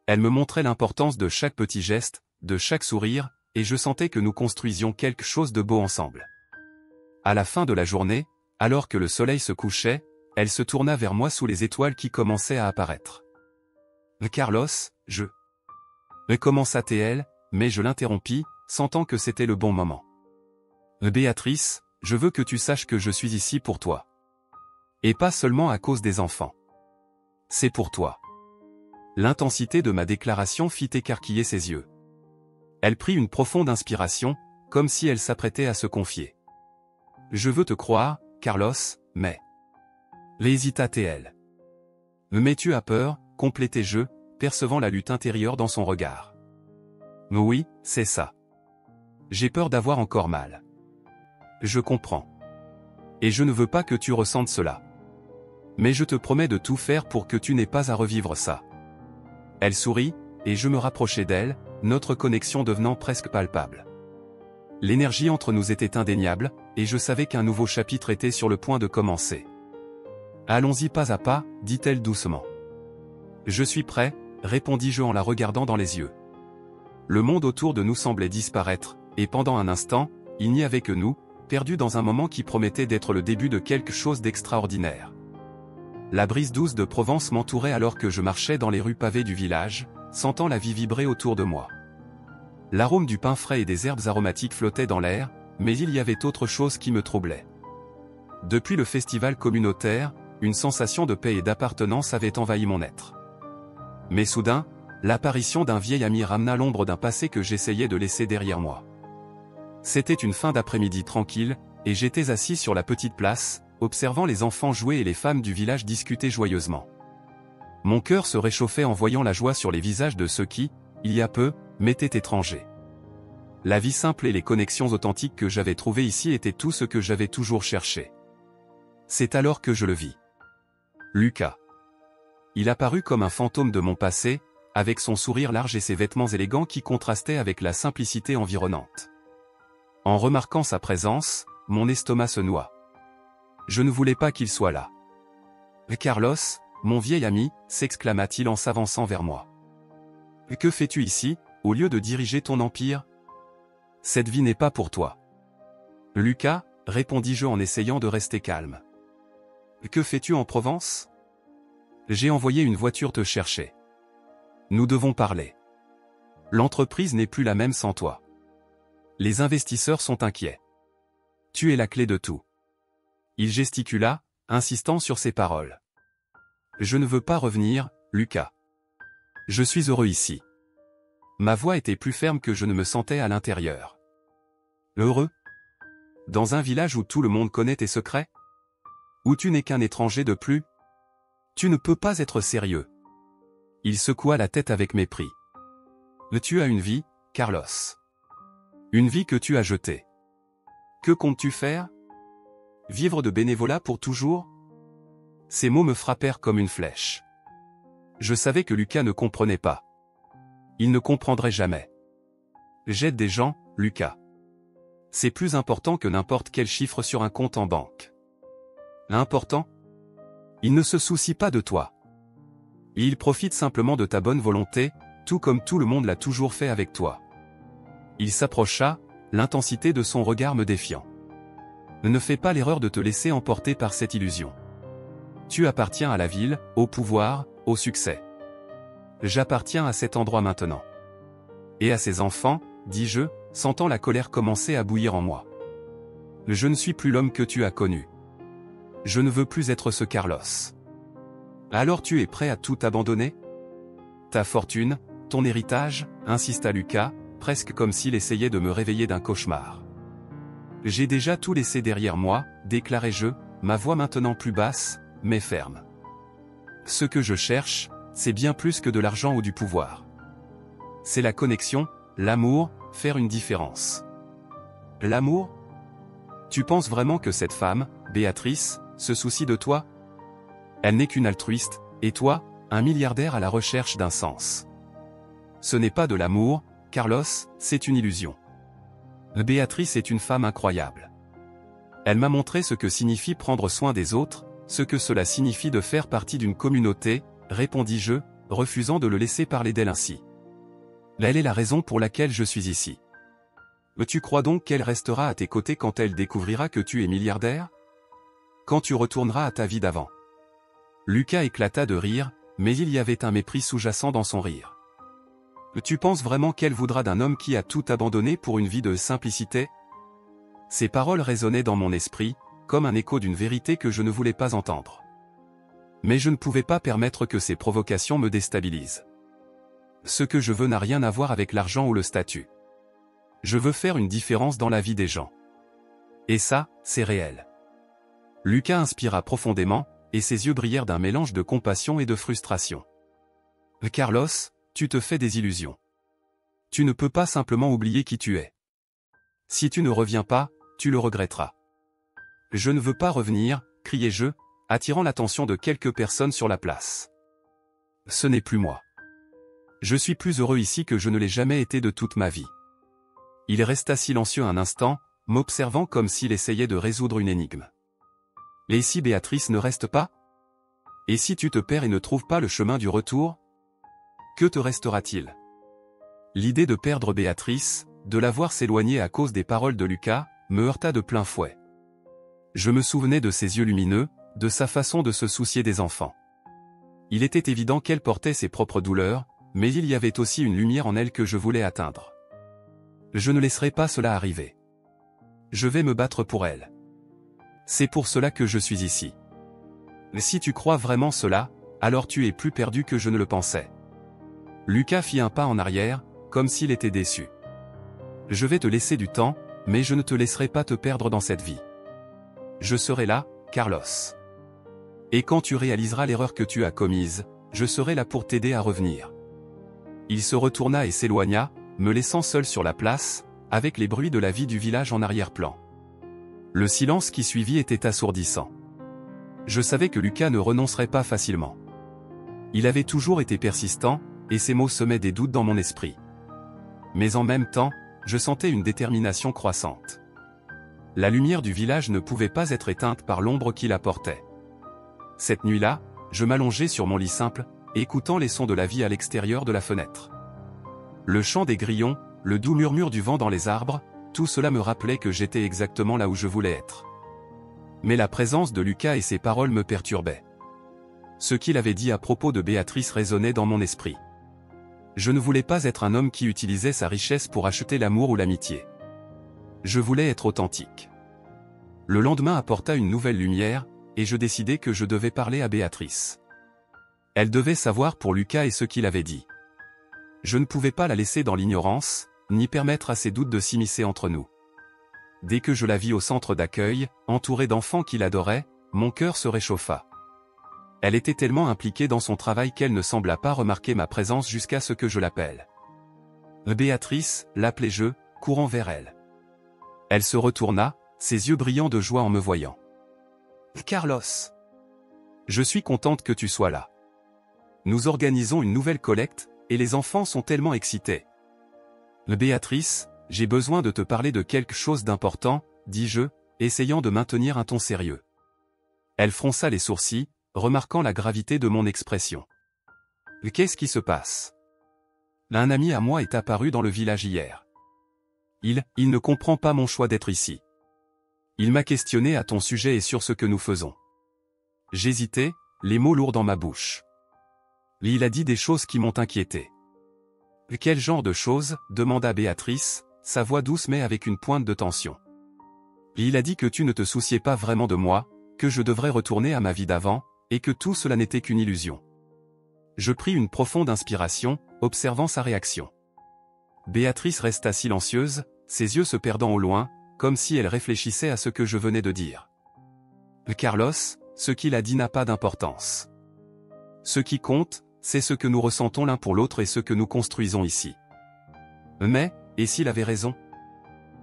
Elle me montrait l'importance de chaque petit geste, de chaque sourire, et je sentais que nous construisions quelque chose de beau ensemble. À la fin de la journée, alors que le soleil se couchait, elle se tourna vers moi sous les étoiles qui commençaient à apparaître. « Carlos, je... » commença-t-elle, mais je l'interrompis, sentant que c'était le bon moment. « Béatrice, je veux que tu saches que je suis ici pour toi. Et pas seulement à cause des enfants. C'est pour toi. » L'intensité de ma déclaration fit écarquiller ses yeux. Elle prit une profonde inspiration, comme si elle s'apprêtait à se confier. « Je veux te croire, Carlos, mais... » hésita-t-elle. « Mais tu as peur, complétai-je, percevant la lutte intérieure dans son regard. « Oui, c'est ça. J'ai peur d'avoir encore mal. Je comprends. Et je ne veux pas que tu ressentes cela. Mais je te promets de tout faire pour que tu n'aies pas à revivre ça. » Elle sourit, et je me rapprochai d'elle, notre connexion devenant presque palpable. L'énergie entre nous était indéniable, et je savais qu'un nouveau chapitre était sur le point de commencer. « Allons-y pas à pas, dit-elle doucement. « Je suis prêt, répondis-je en la regardant dans les yeux. Le monde autour de nous semblait disparaître, et pendant un instant, il n'y avait que nous, perdus dans un moment qui promettait d'être le début de quelque chose d'extraordinaire. La brise douce de Provence m'entourait alors que je marchais dans les rues pavées du village, sentant la vie vibrer autour de moi. L'arôme du pain frais et des herbes aromatiques flottait dans l'air, mais il y avait autre chose qui me troublait. Depuis le festival communautaire, une sensation de paix et d'appartenance avait envahi mon être. Mais soudain, l'apparition d'un vieil ami ramena l'ombre d'un passé que j'essayais de laisser derrière moi. C'était une fin d'après-midi tranquille, et j'étais assis sur la petite place, observant les enfants jouer et les femmes du village discuter joyeusement. Mon cœur se réchauffait en voyant la joie sur les visages de ceux qui, il y a peu, m'étaient étrangers. La vie simple et les connexions authentiques que j'avais trouvées ici étaient tout ce que j'avais toujours cherché. C'est alors que je le vis. Lucas. Il apparut comme un fantôme de mon passé, avec son sourire large et ses vêtements élégants qui contrastaient avec la simplicité environnante. En remarquant sa présence, mon estomac se noua. Je ne voulais pas qu'il soit là. « Carlos, mon vieil ami, s'exclama-t-il en s'avançant vers moi. « Que fais-tu ici, au lieu de diriger ton empire? Cette vie n'est pas pour toi. »« Lucas, répondis-je en essayant de rester calme. « Que fais-tu en Provence? J'ai envoyé une voiture te chercher. Nous devons parler. L'entreprise n'est plus la même sans toi. Les investisseurs sont inquiets. Tu es la clé de tout. » Il gesticula, insistant sur ses paroles. « Je ne veux pas revenir, Lucas. Je suis heureux ici. » Ma voix était plus ferme que je ne me sentais à l'intérieur. « Heureux? Dans un village où tout le monde connaît tes secrets? Où tu n'es qu'un étranger de plus? Tu ne peux pas être sérieux. » Il secoua la tête avec mépris. « Tu as une vie, Carlos. Une vie que tu as jetée. Que comptes-tu faire? Vivre de bénévolat pour toujours? » Ces mots me frappèrent comme une flèche. Je savais que Lucas ne comprenait pas. Il ne comprendrait jamais. J'aide des gens, Lucas. C'est plus important que n'importe quel chiffre sur un compte en banque. Important? Il ne se soucie pas de toi. Il profite simplement de ta bonne volonté, tout comme tout le monde l'a toujours fait avec toi. Il s'approcha, l'intensité de son regard me défiant. Ne fais pas l'erreur de te laisser emporter par cette illusion. Tu appartiens à la ville, au pouvoir, au succès. J'appartiens à cet endroit maintenant. Et à ses enfants, dis-je, sentant la colère commencer à bouillir en moi. Je ne suis plus l'homme que tu as connu. Je ne veux plus être ce Carlos. Alors tu es prêt à tout abandonner? Ta fortune, ton héritage, insista Lucas, presque comme s'il essayait de me réveiller d'un cauchemar. J'ai déjà tout laissé derrière moi, déclarai-je, ma voix maintenant plus basse, mais ferme. Ce que je cherche, c'est bien plus que de l'argent ou du pouvoir. C'est la connexion, l'amour, faire une différence. L'amour? Tu penses vraiment que cette femme, Béatrice, se soucie de toi? Elle n'est qu'une altruiste, et toi, un milliardaire à la recherche d'un sens. Ce n'est pas de l'amour, Carlos, c'est une illusion. Béatrice est une femme incroyable. Elle m'a montré ce que signifie prendre soin des autres, ce que cela signifie de faire partie d'une communauté, répondis-je, refusant de le laisser parler d'elle ainsi. Elle est la raison pour laquelle je suis ici. Mais tu crois donc qu'elle restera à tes côtés quand elle découvrira que tu es milliardaire? Quand tu retourneras à ta vie d'avant? Lucas éclata de rire, mais il y avait un mépris sous-jacent dans son rire. Tu penses vraiment qu'elle voudra d'un homme qui a tout abandonné pour une vie de simplicité? Ces paroles résonnaient dans mon esprit, comme un écho d'une vérité que je ne voulais pas entendre. Mais je ne pouvais pas permettre que ces provocations me déstabilisent. Ce que je veux n'a rien à voir avec l'argent ou le statut. Je veux faire une différence dans la vie des gens. Et ça, c'est réel. Lucas inspira profondément, et ses yeux brillèrent d'un mélange de compassion et de frustration. Carlos, tu te fais des illusions. Tu ne peux pas simplement oublier qui tu es. Si tu ne reviens pas, tu le regretteras. Je ne veux pas revenir, criai-je, attirant l'attention de quelques personnes sur la place. Ce n'est plus moi. Je suis plus heureux ici que je ne l'ai jamais été de toute ma vie. Il resta silencieux un instant, m'observant comme s'il essayait de résoudre une énigme. Et si Béatrice ne reste pas? Et si tu te perds et ne trouves pas le chemin du retour? Que te restera-t-il? L'idée de perdre Béatrice, de la voir s'éloigner à cause des paroles de Lucas, me heurta de plein fouet. Je me souvenais de ses yeux lumineux, de sa façon de se soucier des enfants. Il était évident qu'elle portait ses propres douleurs, mais il y avait aussi une lumière en elle que je voulais atteindre. Je ne laisserai pas cela arriver. Je vais me battre pour elle. C'est pour cela que je suis ici. Si tu crois vraiment cela, alors tu es plus perdu que je ne le pensais. Lucas fit un pas en arrière, comme s'il était déçu. Je vais te laisser du temps, mais je ne te laisserai pas te perdre dans cette vie. Je serai là, Carlos. Et quand tu réaliseras l'erreur que tu as commise, je serai là pour t'aider à revenir. Il se retourna et s'éloigna, me laissant seul sur la place, avec les bruits de la vie du village en arrière-plan. Le silence qui suivit était assourdissant. Je savais que Lucas ne renoncerait pas facilement. Il avait toujours été persistant, et ses mots semaient des doutes dans mon esprit. Mais en même temps, je sentais une détermination croissante. La lumière du village ne pouvait pas être éteinte par l'ombre qu'il apportait. Cette nuit-là, je m'allongeai sur mon lit simple, écoutant les sons de la vie à l'extérieur de la fenêtre. Le chant des grillons, le doux murmure du vent dans les arbres, tout cela me rappelait que j'étais exactement là où je voulais être. Mais la présence de Lucas et ses paroles me perturbaient. Ce qu'il avait dit à propos de Béatrice résonnait dans mon esprit. Je ne voulais pas être un homme qui utilisait sa richesse pour acheter l'amour ou l'amitié. Je voulais être authentique. Le lendemain apporta une nouvelle lumière, et je décidai que je devais parler à Béatrice. Elle devait savoir pour Lucas et ce qu'il avait dit. Je ne pouvais pas la laisser dans l'ignorance, ni permettre à ses doutes de s'immiscer entre nous. Dès que je la vis au centre d'accueil, entourée d'enfants qui l'adoraient, mon cœur se réchauffa. Elle était tellement impliquée dans son travail qu'elle ne sembla pas remarquer ma présence jusqu'à ce que je l'appelle. Béatrice, l'appelai-je, courant vers elle. Elle se retourna, ses yeux brillants de joie en me voyant. Carlos. Je suis contente que tu sois là. Nous organisons une nouvelle collecte, et les enfants sont tellement excités. Béatrice, j'ai besoin de te parler de quelque chose d'important, dis-je, essayant de maintenir un ton sérieux. Elle fronça les sourcils, remarquant la gravité de mon expression. Qu'est-ce qui se passe? Un ami à moi est apparu dans le village hier. Il ne comprend pas mon choix d'être ici. Il m'a questionné à ton sujet et sur ce que nous faisons. J'hésitais, les mots lourds dans ma bouche. Il a dit des choses qui m'ont inquiété. Quel genre de choses? Demanda Béatrice, sa voix douce mais avec une pointe de tension. Il a dit que tu ne te souciais pas vraiment de moi, que je devrais retourner à ma vie d'avant, et que tout cela n'était qu'une illusion. Je pris une profonde inspiration, observant sa réaction. Béatrice resta silencieuse, ses yeux se perdant au loin, comme si elle réfléchissait à ce que je venais de dire. Carlos, ce qu'il a dit n'a pas d'importance. Ce qui compte, c'est ce que nous ressentons l'un pour l'autre et ce que nous construisons ici. Mais, et s'il avait raison?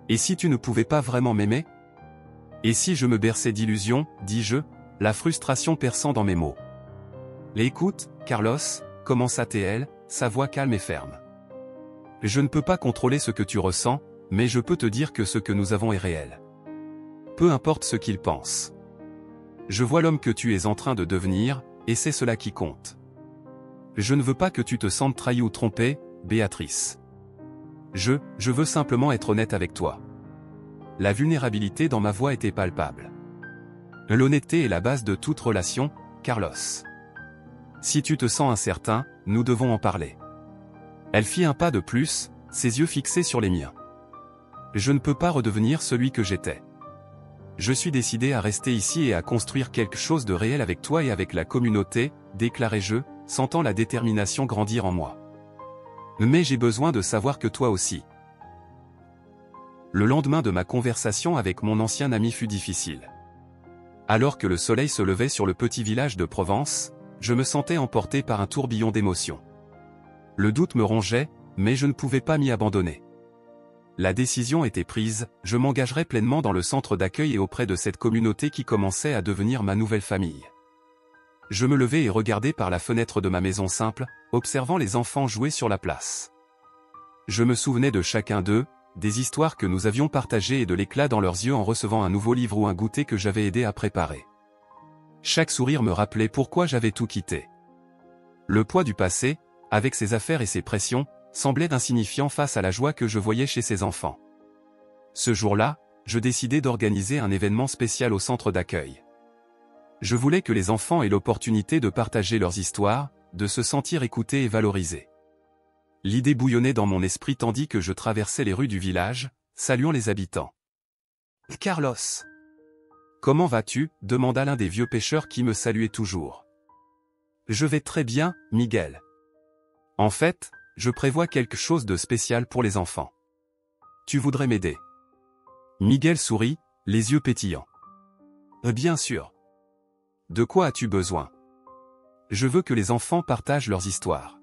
Et si tu ne pouvais pas vraiment m'aimer? Et si je me berçais d'illusions, dis-je, la frustration perçant dans mes mots. Écoute, Carlos, commença-t-elle, sa voix calme et ferme. Je ne peux pas contrôler ce que tu ressens, mais je peux te dire que ce que nous avons est réel. Peu importe ce qu'il pense. Je vois l'homme que tu es en train de devenir, et c'est cela qui compte. Je ne veux pas que tu te sentes trahi ou trompé, Béatrice. Je veux simplement être honnête avec toi. La vulnérabilité dans ma voix était palpable. L'honnêteté est la base de toute relation, Carlos. Si tu te sens incertain, nous devons en parler. Elle fit un pas de plus, ses yeux fixés sur les miens. Je ne peux pas redevenir celui que j'étais. Je suis décidé à rester ici et à construire quelque chose de réel avec toi et avec la communauté, déclarai-je, sentant la détermination grandir en moi. Mais j'ai besoin de savoir que toi aussi. Le lendemain de ma conversation avec mon ancien ami fut difficile. Alors que le soleil se levait sur le petit village de Provence, je me sentais emporté par un tourbillon d'émotions. Le doute me rongeait, mais je ne pouvais pas m'y abandonner. La décision était prise, je m'engagerais pleinement dans le centre d'accueil et auprès de cette communauté qui commençait à devenir ma nouvelle famille. Je me levai et regardai par la fenêtre de ma maison simple, observant les enfants jouer sur la place. Je me souvenais de chacun d'eux, des histoires que nous avions partagées et de l'éclat dans leurs yeux en recevant un nouveau livre ou un goûter que j'avais aidé à préparer. Chaque sourire me rappelait pourquoi j'avais tout quitté. Le poids du passé, avec ses affaires et ses pressions, semblait insignifiant face à la joie que je voyais chez ces enfants. Ce jour-là, je décidai d'organiser un événement spécial au centre d'accueil. Je voulais que les enfants aient l'opportunité de partager leurs histoires, de se sentir écoutés et valorisés. L'idée bouillonnait dans mon esprit tandis que je traversais les rues du village, saluant les habitants. « Carlos, comment vas-tu » demanda l'un des vieux pêcheurs qui me saluait toujours. « Je vais très bien, Miguel. En fait, je prévois quelque chose de spécial pour les enfants. Tu voudrais m'aider ?» Miguel sourit, les yeux pétillants. « Bien sûr. De quoi as-tu besoin ? Je veux que les enfants partagent leurs histoires.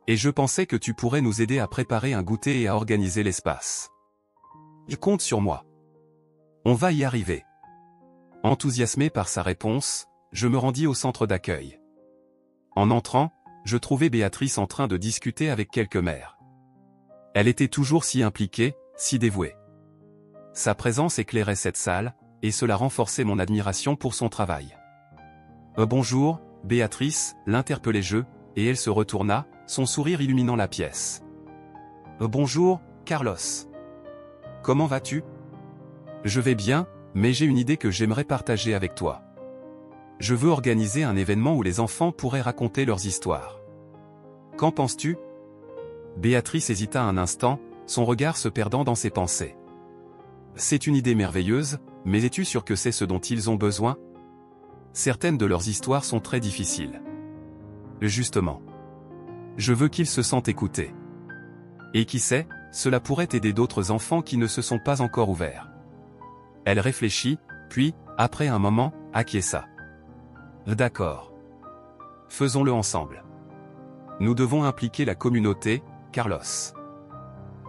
Et je pensais que tu pourrais nous aider à préparer un goûter et à organiser l'espace. Compte sur moi. On va y arriver. » Enthousiasmé par sa réponse, je me rendis au centre d'accueil. En entrant, je trouvai Béatrice en train de discuter avec quelques mères. Elle était toujours si impliquée, si dévouée. Sa présence éclairait cette salle, et cela renforçait mon admiration pour son travail. « Bonjour, Béatrice » l'interpellai-je, et elle se retourna, son sourire illuminant la pièce. « Bonjour, Carlos. Comment vas-tu ? Je vais bien, mais j'ai une idée que j'aimerais partager avec toi. Je veux organiser un événement où les enfants pourraient raconter leurs histoires. Qu'en penses-tu » Béatrice hésita un instant, son regard se perdant dans ses pensées. « C'est une idée merveilleuse, mais es-tu sûr que c'est ce dont ils ont besoin ? Certaines de leurs histoires sont très difficiles. Justement. Je veux qu'ils se sentent écoutés. Et qui sait, cela pourrait aider d'autres enfants qui ne se sont pas encore ouverts. » Elle réfléchit, puis, après un moment, acquiesça. « D'accord. Faisons-le ensemble. Nous devons impliquer la communauté, Carlos.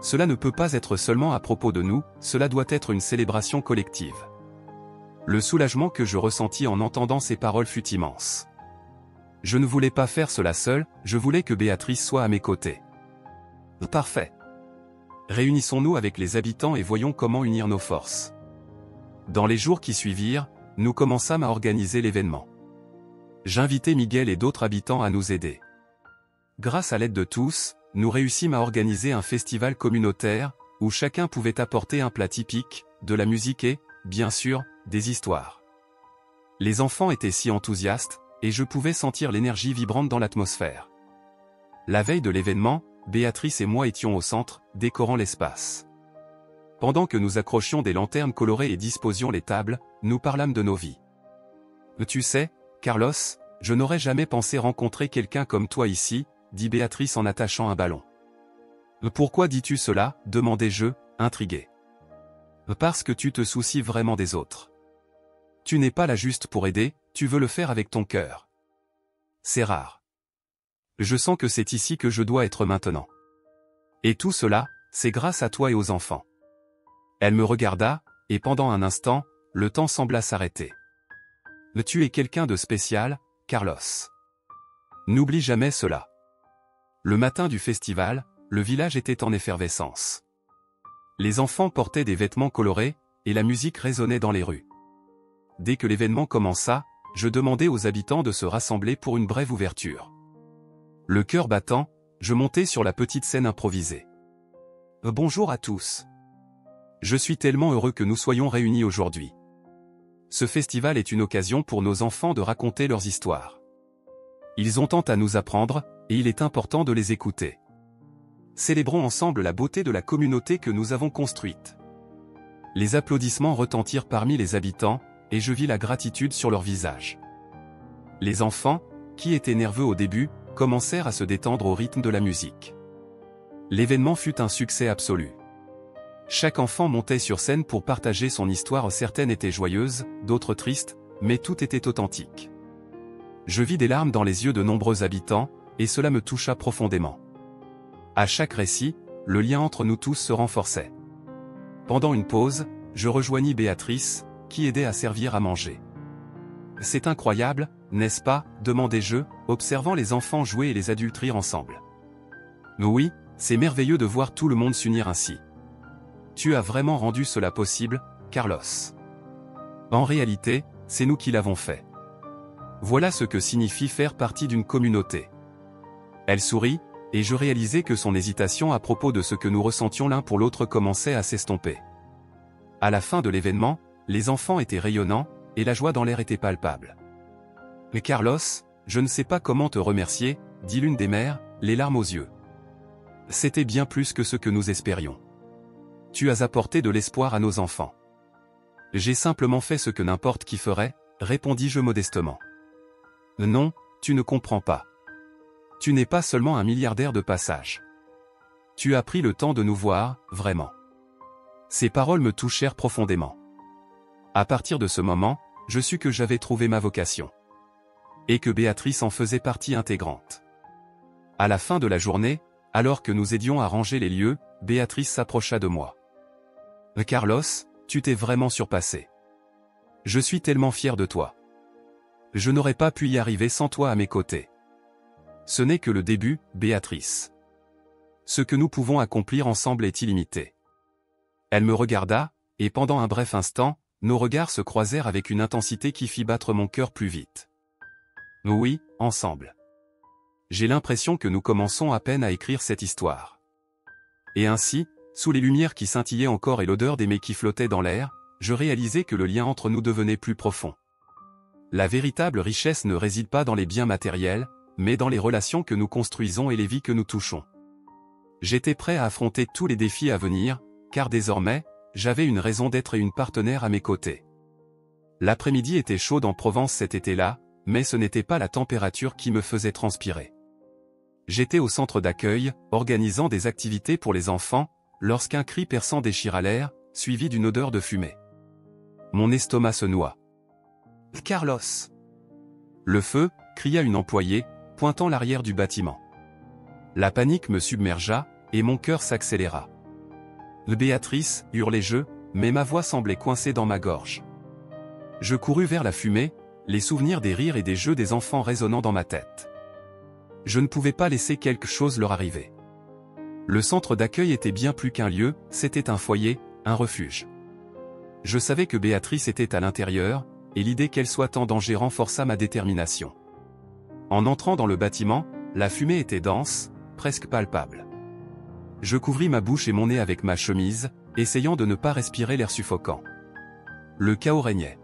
Cela ne peut pas être seulement à propos de nous, cela doit être une célébration collective. » Le soulagement que je ressentis en entendant ces paroles fut immense. Je ne voulais pas faire cela seul, je voulais que Béatrice soit à mes côtés. Parfait. Réunissons-nous avec les habitants et voyons comment unir nos forces. Dans les jours qui suivirent, nous commençâmes à organiser l'événement. J'invitai Miguel et d'autres habitants à nous aider. Grâce à l'aide de tous, nous réussîmes à organiser un festival communautaire, où chacun pouvait apporter un plat typique, de la musique et, bien sûr, des histoires. Les enfants étaient si enthousiastes, et je pouvais sentir l'énergie vibrante dans l'atmosphère. La veille de l'événement, Béatrice et moi étions au centre, décorant l'espace. Pendant que nous accrochions des lanternes colorées et disposions les tables, nous parlâmes de nos vies. « Tu sais, Carlos, je n'aurais jamais pensé rencontrer quelqu'un comme toi ici » dit Béatrice en attachant un ballon. « Pourquoi dis-tu cela » demandai-je, intrigué. « Parce que tu te soucies vraiment des autres. Tu n'es pas là juste pour aider, tu veux le faire avec ton cœur. C'est rare. Je sens que c'est ici que je dois être maintenant. Et tout cela, c'est grâce à toi et aux enfants. » Elle me regarda, et pendant un instant, le temps sembla s'arrêter. « Tu es quelqu'un de spécial, Carlos. N'oublie jamais cela. » Le matin du festival, le village était en effervescence. Les enfants portaient des vêtements colorés, et la musique résonnait dans les rues. Dès que l'événement commença, je demandai aux habitants de se rassembler pour une brève ouverture. Le cœur battant, je montais sur la petite scène improvisée. Bonjour à tous. Je suis tellement heureux que nous soyons réunis aujourd'hui. Ce festival est une occasion pour nos enfants de raconter leurs histoires. Ils ont tant à nous apprendre, et il est important de les écouter. Célébrons ensemble la beauté de la communauté que nous avons construite. Les applaudissements retentirent parmi les habitants, et je vis la gratitude sur leurs visages. Les enfants, qui étaient nerveux au début, commencèrent à se détendre au rythme de la musique. L'événement fut un succès absolu. Chaque enfant montait sur scène pour partager son histoire, certaines étaient joyeuses, d'autres tristes, mais tout était authentique. Je vis des larmes dans les yeux de nombreux habitants, et cela me toucha profondément. À chaque récit, le lien entre nous tous se renforçait. Pendant une pause, je rejoignis Béatrice, qui aidait à servir à manger. « C'est incroyable, n'est-ce pas ?» demandai-je, observant les enfants jouer et les adultes rire ensemble. « Oui, c'est merveilleux de voir tout le monde s'unir ainsi. Tu as vraiment rendu cela possible, Carlos. En réalité, c'est nous qui l'avons fait. Voilà ce que signifie faire partie d'une communauté. » Elle sourit, et je réalisai que son hésitation à propos de ce que nous ressentions l'un pour l'autre commençait à s'estomper. À la fin de l'événement, les enfants étaient rayonnants, et la joie dans l'air était palpable. « Mais Carlos, je ne sais pas comment te remercier, » dit l'une des mères, les larmes aux yeux. « C'était bien plus que ce que nous espérions. Tu as apporté de l'espoir à nos enfants. »« J'ai simplement fait ce que n'importe qui ferait, » répondis-je modestement. « Non, tu ne comprends pas. Tu n'es pas seulement un milliardaire de passage. Tu as pris le temps de nous voir, vraiment. » Ces paroles me touchèrent profondément. À partir de ce moment, je sus que j'avais trouvé ma vocation. Et que Béatrice en faisait partie intégrante. À la fin de la journée, alors que nous aidions à ranger les lieux, Béatrice s'approcha de moi. « Carlos, tu t'es vraiment surpassé. Je suis tellement fier de toi. Je n'aurais pas pu y arriver sans toi à mes côtés. Ce n'est que le début, Béatrice. Ce que nous pouvons accomplir ensemble est illimité. » Elle me regarda, et pendant un bref instant, nos regards se croisèrent avec une intensité qui fit battre mon cœur plus vite. Oui, ensemble. J'ai l'impression que nous commençons à peine à écrire cette histoire. Et ainsi, sous les lumières qui scintillaient encore et l'odeur des mets qui flottaient dans l'air, je réalisai que le lien entre nous devenait plus profond. La véritable richesse ne réside pas dans les biens matériels, mais dans les relations que nous construisons et les vies que nous touchons. J'étais prêt à affronter tous les défis à venir, car désormais, j'avais une raison d'être et une partenaire à mes côtés. L'après-midi était chaude en Provence cet été-là, mais ce n'était pas la température qui me faisait transpirer. J'étais au centre d'accueil, organisant des activités pour les enfants, lorsqu'un cri perçant déchira l'air, suivi d'une odeur de fumée. Mon estomac se noua. « Carlos !» Le feu, cria une employée, pointant l'arrière du bâtiment. La panique me submergea, et mon cœur s'accéléra. « Béatrice !» hurlai-je, mais ma voix semblait coincée dans ma gorge. Je courus vers la fumée, les souvenirs des rires et des jeux des enfants résonnant dans ma tête. Je ne pouvais pas laisser quelque chose leur arriver. Le centre d'accueil était bien plus qu'un lieu, c'était un foyer, un refuge. Je savais que Béatrice était à l'intérieur, et l'idée qu'elle soit en danger renforça ma détermination. En entrant dans le bâtiment, la fumée était dense, presque palpable. Je couvris ma bouche et mon nez avec ma chemise, essayant de ne pas respirer l'air suffocant. Le chaos régnait.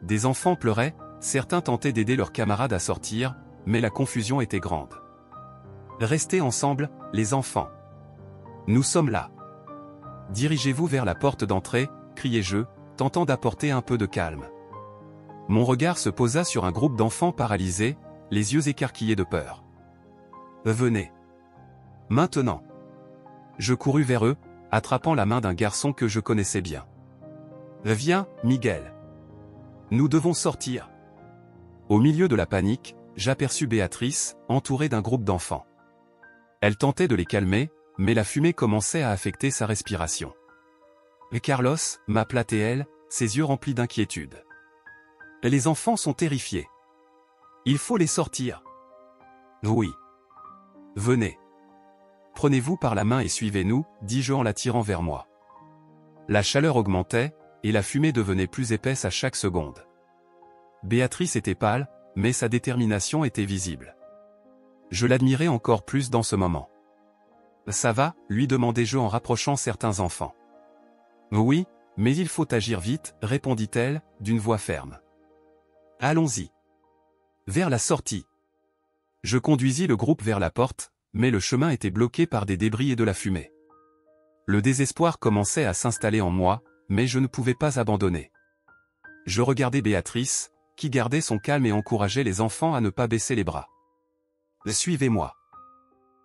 Des enfants pleuraient, certains tentaient d'aider leurs camarades à sortir, mais la confusion était grande. « Restez ensemble, les enfants. Nous sommes là. Dirigez-vous vers la porte d'entrée, » criai-je, tentant d'apporter un peu de calme. Mon regard se posa sur un groupe d'enfants paralysés, les yeux écarquillés de peur. « Venez. Maintenant. » Je courus vers eux, attrapant la main d'un garçon que je connaissais bien. « Viens, Miguel. Nous devons sortir. » Au milieu de la panique, j'aperçus Béatrice, entourée d'un groupe d'enfants. Elle tentait de les calmer, mais la fumée commençait à affecter sa respiration. « Carlos » m'appela-t-elle, ses yeux remplis d'inquiétude. « Les enfants sont terrifiés. Il faut les sortir. »« Oui. Venez. Prenez-vous par la main et suivez-nous, » dis-je en la tirant vers moi. La chaleur augmentait, et la fumée devenait plus épaisse à chaque seconde. Béatrice était pâle, mais sa détermination était visible. « je l'admirais encore plus dans ce moment. Ça va, lui demandai-je en rapprochant certains enfants. Oui, mais il faut agir vite, répondit-elle, d'une voix ferme. Allons-y. Vers la sortie. Je conduisis le groupe vers la porte, mais le chemin était bloqué par des débris et de la fumée. Le désespoir commençait à s'installer en moi, mais je ne pouvais pas abandonner. Je regardais Béatrice, qui gardait son calme et encourageait les enfants à ne pas baisser les bras. « Suivez-moi.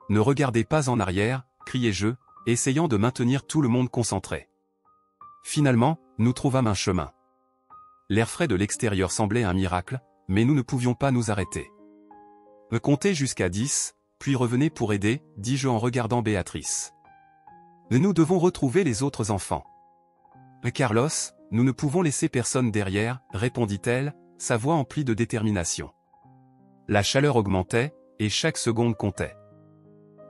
Ne regardez pas en arrière, criai-je, essayant de maintenir tout le monde concentré. Finalement, nous trouvâmes un chemin. L'air frais de l'extérieur semblait un miracle, mais nous ne pouvions pas nous arrêter. « Comptez jusqu'à 10, puis revenez pour aider, dis-je en regardant Béatrice. Nous devons retrouver les autres enfants. Carlos, nous ne pouvons laisser personne derrière, répondit-elle, sa voix emplie de détermination. La chaleur augmentait, et chaque seconde comptait.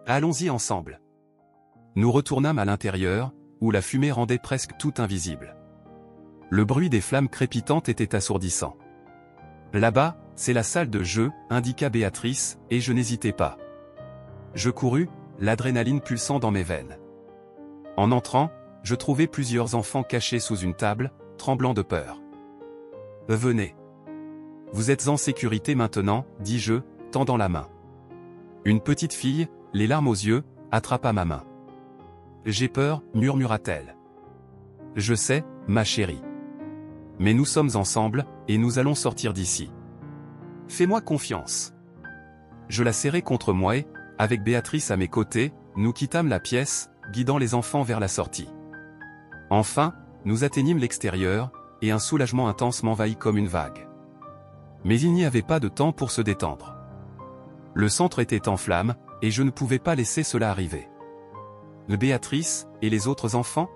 Allons-y ensemble. Nous retournâmes à l'intérieur, où la fumée rendait presque tout invisible. Le bruit des flammes crépitantes était assourdissant. Là-bas, c'est la salle de jeu, indiqua Béatrice, et je n'hésitais pas. Je courus, l'adrénaline pulsant dans mes veines. En entrant, je trouvai plusieurs enfants cachés sous une table, tremblant de peur. « Venez. Vous êtes en sécurité maintenant, dis-je, tendant la main. Une petite fille, les larmes aux yeux, attrapa ma main. « J'ai peur, murmura-t-elle. Je sais, ma chérie. Mais nous sommes ensemble, et nous allons sortir d'ici. Fais-moi confiance. » Je la serrai contre moi et, avec Béatrice à mes côtés, nous quittâmes la pièce, guidant les enfants vers la sortie. Enfin, nous atteignîmes l'extérieur, et un soulagement intense m'envahit comme une vague. Mais il n'y avait pas de temps pour se détendre. Le centre était en flammes, et je ne pouvais pas laisser cela arriver. Béatrice, et les autres enfants ?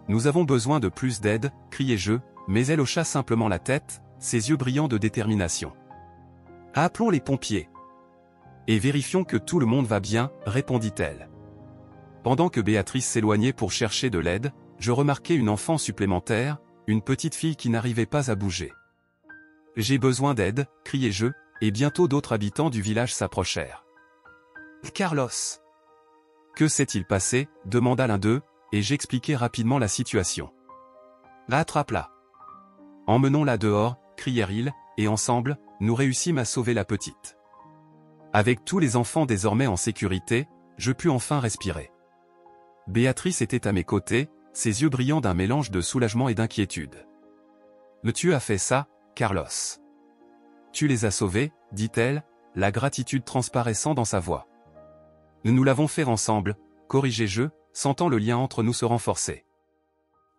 Nous avons besoin de plus d'aide, criai-je, mais elle hocha simplement la tête, ses yeux brillants de détermination. Appelons les pompiers. Et vérifions que tout le monde va bien, répondit-elle. Pendant que Béatrice s'éloignait pour chercher de l'aide, je remarquai une enfant supplémentaire, une petite fille qui n'arrivait pas à bouger. J'ai besoin d'aide, criai-je, et bientôt d'autres habitants du village s'approchèrent. Carlos. Que s'est-il passé, demanda l'un d'eux, et j'expliquai rapidement la situation. Attrape-la. Emmenons-la dehors, crièrent-ils, et ensemble, nous réussîmes à sauver la petite. Avec tous les enfants désormais en sécurité, je pus enfin respirer. Béatrice était à mes côtés, ses yeux brillants d'un mélange de soulagement et d'inquiétude. « Tu as fait ça, Carlos. Tu les as sauvés, dit-elle, la gratitude transparaissant dans sa voix. Nous l'avons fait ensemble, corrigeai-je, sentant le lien entre nous se renforcer.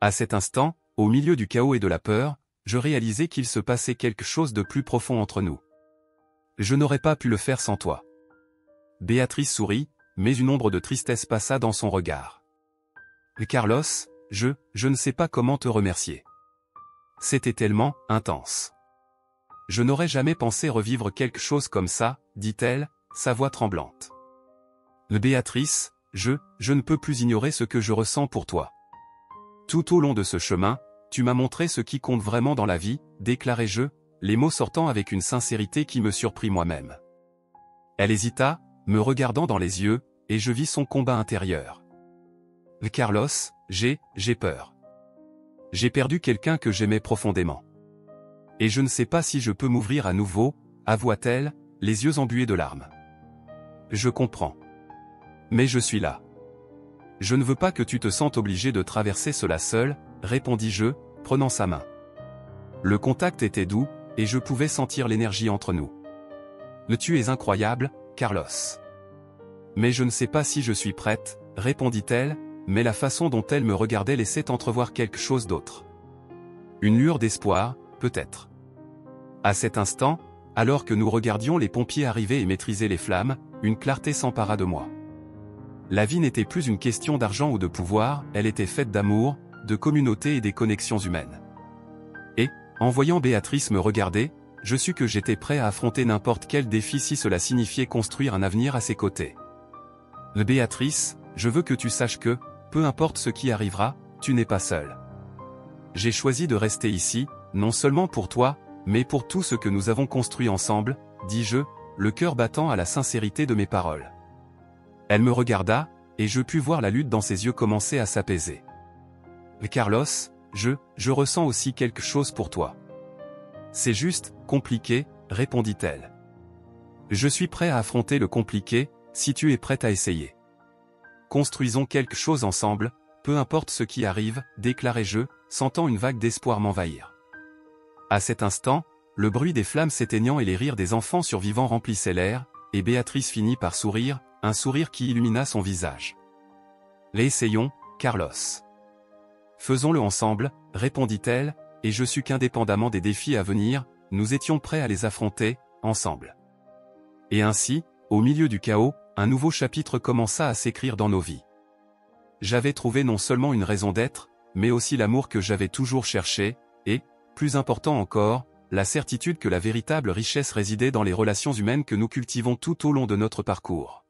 À cet instant, au milieu du chaos et de la peur, je réalisai qu'il se passait quelque chose de plus profond entre nous. Je n'aurais pas pu le faire sans toi. Béatrice sourit, mais une ombre de tristesse passa dans son regard. Carlos, je ne sais pas comment te remercier. C'était tellement intense. Je n'aurais jamais pensé revivre quelque chose comme ça, dit-elle, sa voix tremblante. Béatrice, je ne peux plus ignorer ce que je ressens pour toi. Tout au long de ce chemin, tu m'as montré ce qui compte vraiment dans la vie, déclarai-je, les mots sortant avec une sincérité qui me surprit moi-même. Elle hésita, me regardant dans les yeux, et je vis son combat intérieur. Carlos, j'ai peur. J'ai perdu quelqu'un que j'aimais profondément. Et je ne sais pas si je peux m'ouvrir à nouveau, avoua-t-elle, les yeux embués de larmes. Je comprends. Mais je suis là. Je ne veux pas que tu te sentes obligé de traverser cela seul, répondis-je, prenant sa main. Le contact était doux, et je pouvais sentir l'énergie entre nous. Tu es incroyable, Carlos. Mais je ne sais pas si je suis prête, répondit-elle, mais la façon dont elle me regardait laissait entrevoir quelque chose d'autre. Une lueur d'espoir, peut-être. À cet instant, alors que nous regardions les pompiers arriver et maîtriser les flammes, une clarté s'empara de moi. La vie n'était plus une question d'argent ou de pouvoir, elle était faite d'amour, de communauté et des connexions humaines. Et, en voyant Béatrice me regarder, je sus que j'étais prêt à affronter n'importe quel défi si cela signifiait construire un avenir à ses côtés. Béatrice, je veux que tu saches que, peu importe ce qui arrivera, tu n'es pas seule. J'ai choisi de rester ici, non seulement pour toi, mais pour tout ce que nous avons construit ensemble, dis-je, le cœur battant à la sincérité de mes paroles. Elle me regarda, et je pus voir la lutte dans ses yeux commencer à s'apaiser. « Carlos, je ressens aussi quelque chose pour toi. C'est juste, compliqué, répondit-elle. Je suis prêt à affronter le compliqué, si tu es prête à essayer. Construisons quelque chose ensemble, peu importe ce qui arrive, déclarai-je, sentant une vague d'espoir m'envahir. À cet instant, le bruit des flammes s'éteignant et les rires des enfants survivants remplissaient l'air, et Béatrice finit par sourire, un sourire qui illumina son visage. « L'essayons, Carlos. Faisons-le ensemble, répondit-elle, et je sus qu'indépendamment des défis à venir, nous étions prêts à les affronter, ensemble. Et ainsi, au milieu du chaos, un nouveau chapitre commença à s'écrire dans nos vies. J'avais trouvé non seulement une raison d'être, mais aussi l'amour que j'avais toujours cherché, et, plus important encore, la certitude que la véritable richesse résidait dans les relations humaines que nous cultivons tout au long de notre parcours.